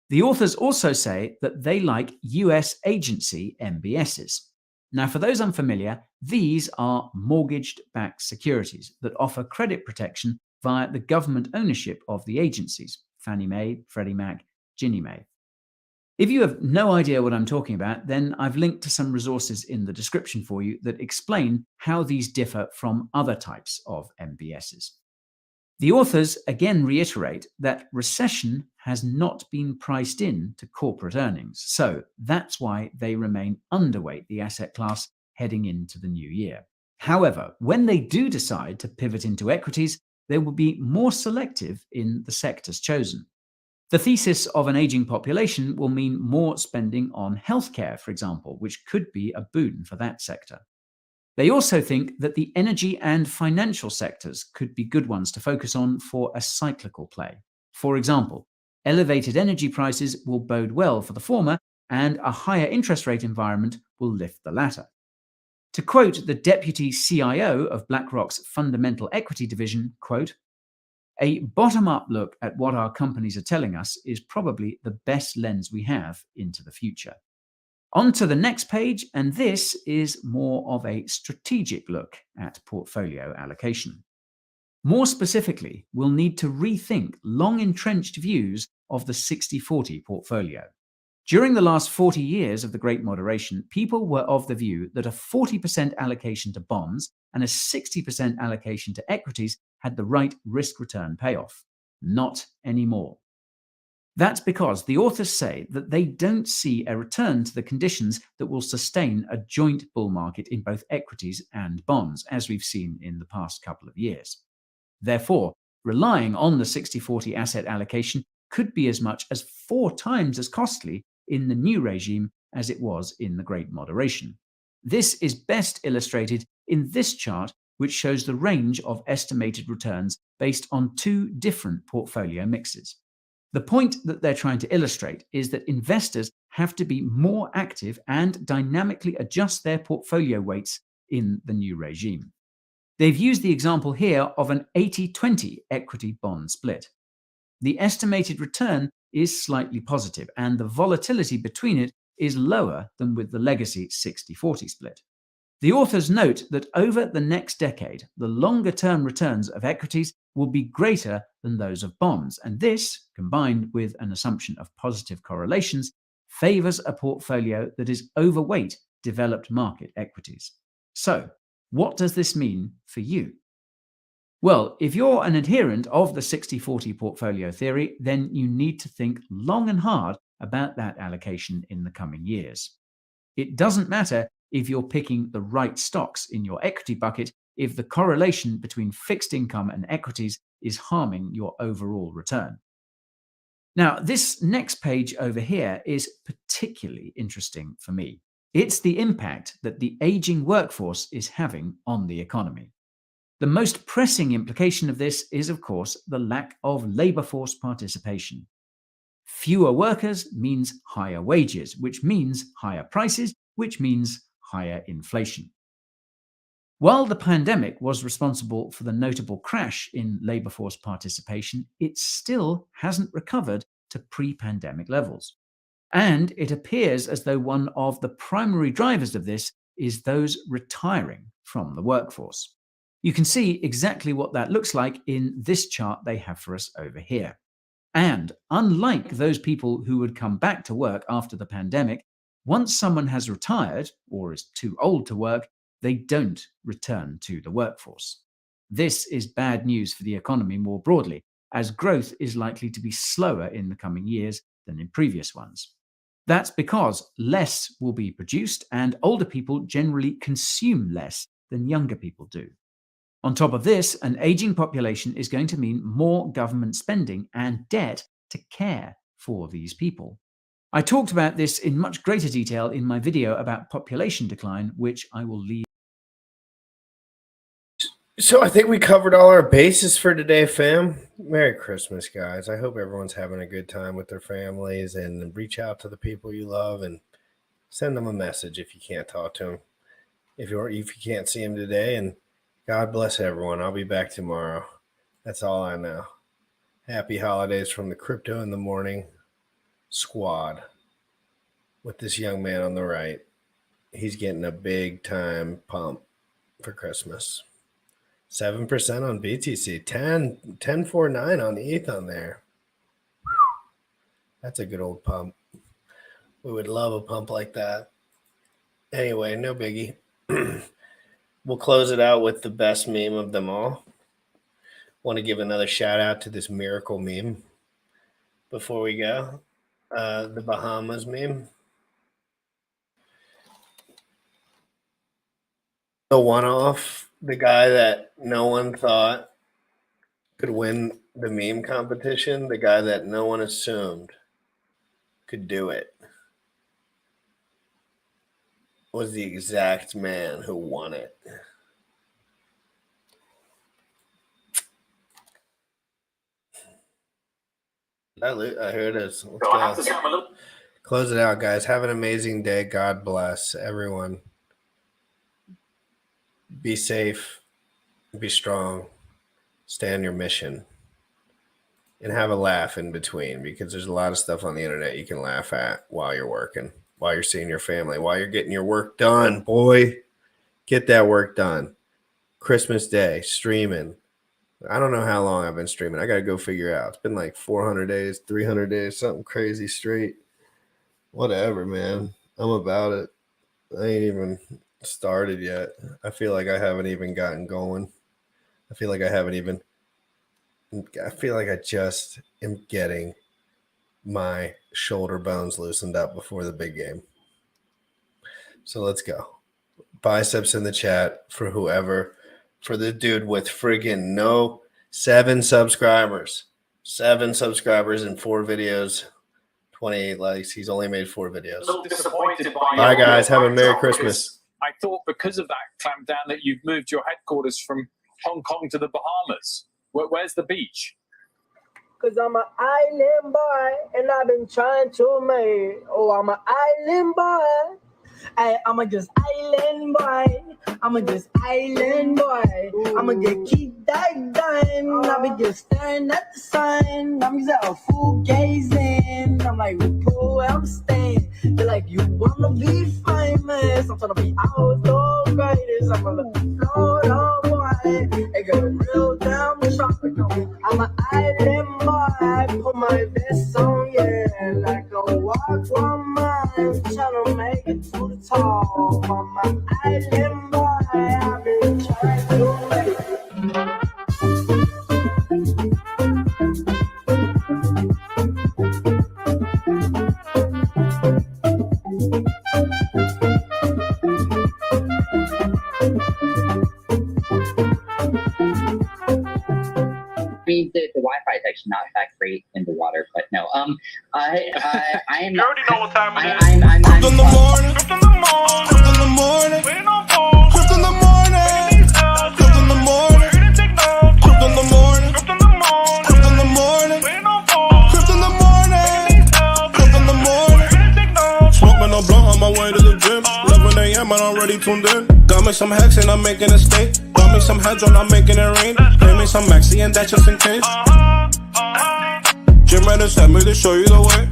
The authors also say that they like US agency MBSs. Now, for those unfamiliar, these are mortgage-backed securities that offer credit protection via the government ownership of the agencies, Fannie Mae, Freddie Mac, Ginnie Mae. If you have no idea what I'm talking about, then I've linked to some resources in the description for you that explain how these differ from other types of MBSs. The authors again reiterate that recession has not been priced in to corporate earnings, so that's why they remain underweight the asset class heading into the new year. However, when they do decide to pivot into equities, they will be more selective in the sectors chosen. The thesis of an aging population will mean more spending on healthcare, for example, which could be a boon for that sector. They also think that the energy and financial sectors could be good ones to focus on for a cyclical play. For example, elevated energy prices will bode well for the former, and a higher interest rate environment will lift the latter. To quote the deputy CIO of BlackRock's fundamental equity division, quote, "A bottom-up look at what our companies are telling us is probably the best lens we have into the future." On to the next page, and this is more of a strategic look at portfolio allocation. More specifically, we'll need to rethink long-entrenched views of the 60-40 portfolio. During the last 40 years of the Great Moderation, people were of the view that a 40% allocation to bonds and a 60% allocation to equities had the right risk-return payoff. Not anymore. That's because the authors say that they don't see a return to the conditions that will sustain a joint bull market in both equities and bonds, as we've seen in the past couple of years. Therefore, relying on the 60-40 asset allocation could be as much as 4 times as costly in the new regime as it was in the Great Moderation. This is best illustrated in this chart, which shows the range of estimated returns based on 2 different portfolio mixes. The point that they're trying to illustrate is that investors have to be more active and dynamically adjust their portfolio weights in the new regime. They've used the example here of an 80-20 equity bond split. The estimated return is slightly positive, and the volatility between it is lower than with the legacy 60-40 split. The authors note that over the next decade, the longer-term returns of equities will be greater than those of bonds, and this, combined with an assumption of positive correlations, favors a portfolio that is overweight developed market equities. So, what does this mean for you? Well, if you're an adherent of the 60-40 portfolio theory, then you need to think long and hard about that allocation in the coming years. It doesn't matter if you're picking the right stocks in your equity bucket if the correlation between fixed income and equities is harming your overall return. Now, this next page over here is particularly interesting for me. It's the impact that the aging workforce is having on the economy. The most pressing implication of this is, of course, the lack of labor force participation. Fewer workers means higher wages, which means higher prices, which means higher inflation. While the pandemic was responsible for the notable crash in labor force participation, it still hasn't recovered to pre-pandemic levels. And it appears as though one of the primary drivers of this is those retiring from the workforce. You can see exactly what that looks like in this chart they have for us over here. And unlike those people who would come back to work after the pandemic, once someone has retired or is too old to work, they don't return to the workforce. This is bad news for the economy more broadly, as growth is likely to be slower in the coming years than in previous ones. That's because less will be produced and older people generally consume less than younger people do. On top of this, an aging population is going to mean more government spending and debt to care for these people. I talked about this in much greater detail in my video about population decline, which I will leave. So I think we covered all our bases for today, fam. Merry Christmas, guys. I hope everyone's having a good time with their families, and reach out to the people you love and send them a message if you can't talk to them. If you can't see them today, and God bless everyone. I'll be back tomorrow. That's all I know. Happy holidays from the Crypto in the Morning squad with this young man on the right. He's getting a big time pump for Christmas. 7% on BTC, 10.49 on ETH on there. That's a good old pump. We would love a pump like that. Anyway, no biggie. We'll close it out with the best meme of them all. Want to give another shout out to this miracle meme before we go. The Bahamas meme. The one-off, the guy that no one thought could win the meme competition, the guy that no one assumed could do it, was the exact man who won it. Here it is. Let's go. Close it out, guys. Have an amazing day. God bless everyone. Be safe. Be strong. Stay on your mission. And have a laugh in between, because there's a lot of stuff on the internet you can laugh at while you're working, while you're seeing your family, while you're getting your work done. Boy, get that work done. Christmas Day, streaming. I don't know how long I've been streaming. I got to go figure out. It's been like 400 days, 300 days, something crazy straight. Whatever, man. I'm about it. I ain't even started yet. I feel like I haven't even gotten going. I feel like I just am getting my shoulder bones loosened up before the big game. So let's go. Biceps in the chat for whoever. For the dude with friggin' 7 subscribers. 7 subscribers in 4 videos. 28 likes. He's only made 4 videos. A little disappointed by Bye, your guys. Have a Merry backdrop, Christmas. because I thought because of that clampdown that you've moved your headquarters from Hong Kong to the Bahamas. Where's the beach? Cause I'm an island boy and I've been trying to make. Oh, I'm an island boy. I'ma just island boy. I'ma just island boy. I'ma just keep that done. I'll be just staring at the sun. I'm just a fool gazing. I'm like, who I'm staying. They're like, you wanna be famous. I'm trying to be out the greatest. I'm gonna Florida boy. They got a real damn tropical. I'm an island boy. Put my vest on, yeah, like a walk one man. Trying to make it to the top. I'm an island boy. I've been trying to make it. I mean, the Wi-Fi is actually not that great in the water, but no. I am. You already know what time it is. I'm Crypto in the morning. Crypto in the morning. Crypto in the morning. Waiting on phone. Crypto in the morning. Crypto in the morning. Crypto in the morning. Crypto in the morning. Crypto in the morning. Waiting on phone. Crypto in the morning. Crypto in the morning. Smoking a blunt on my way to the gym. 11 a.m. and I'm already tuned in. Got me some hacks and I'm making a stake. Got me some heads on, I'm making it rain. Pay me some maxi and that just in case. Jim ready to send me to show you the way.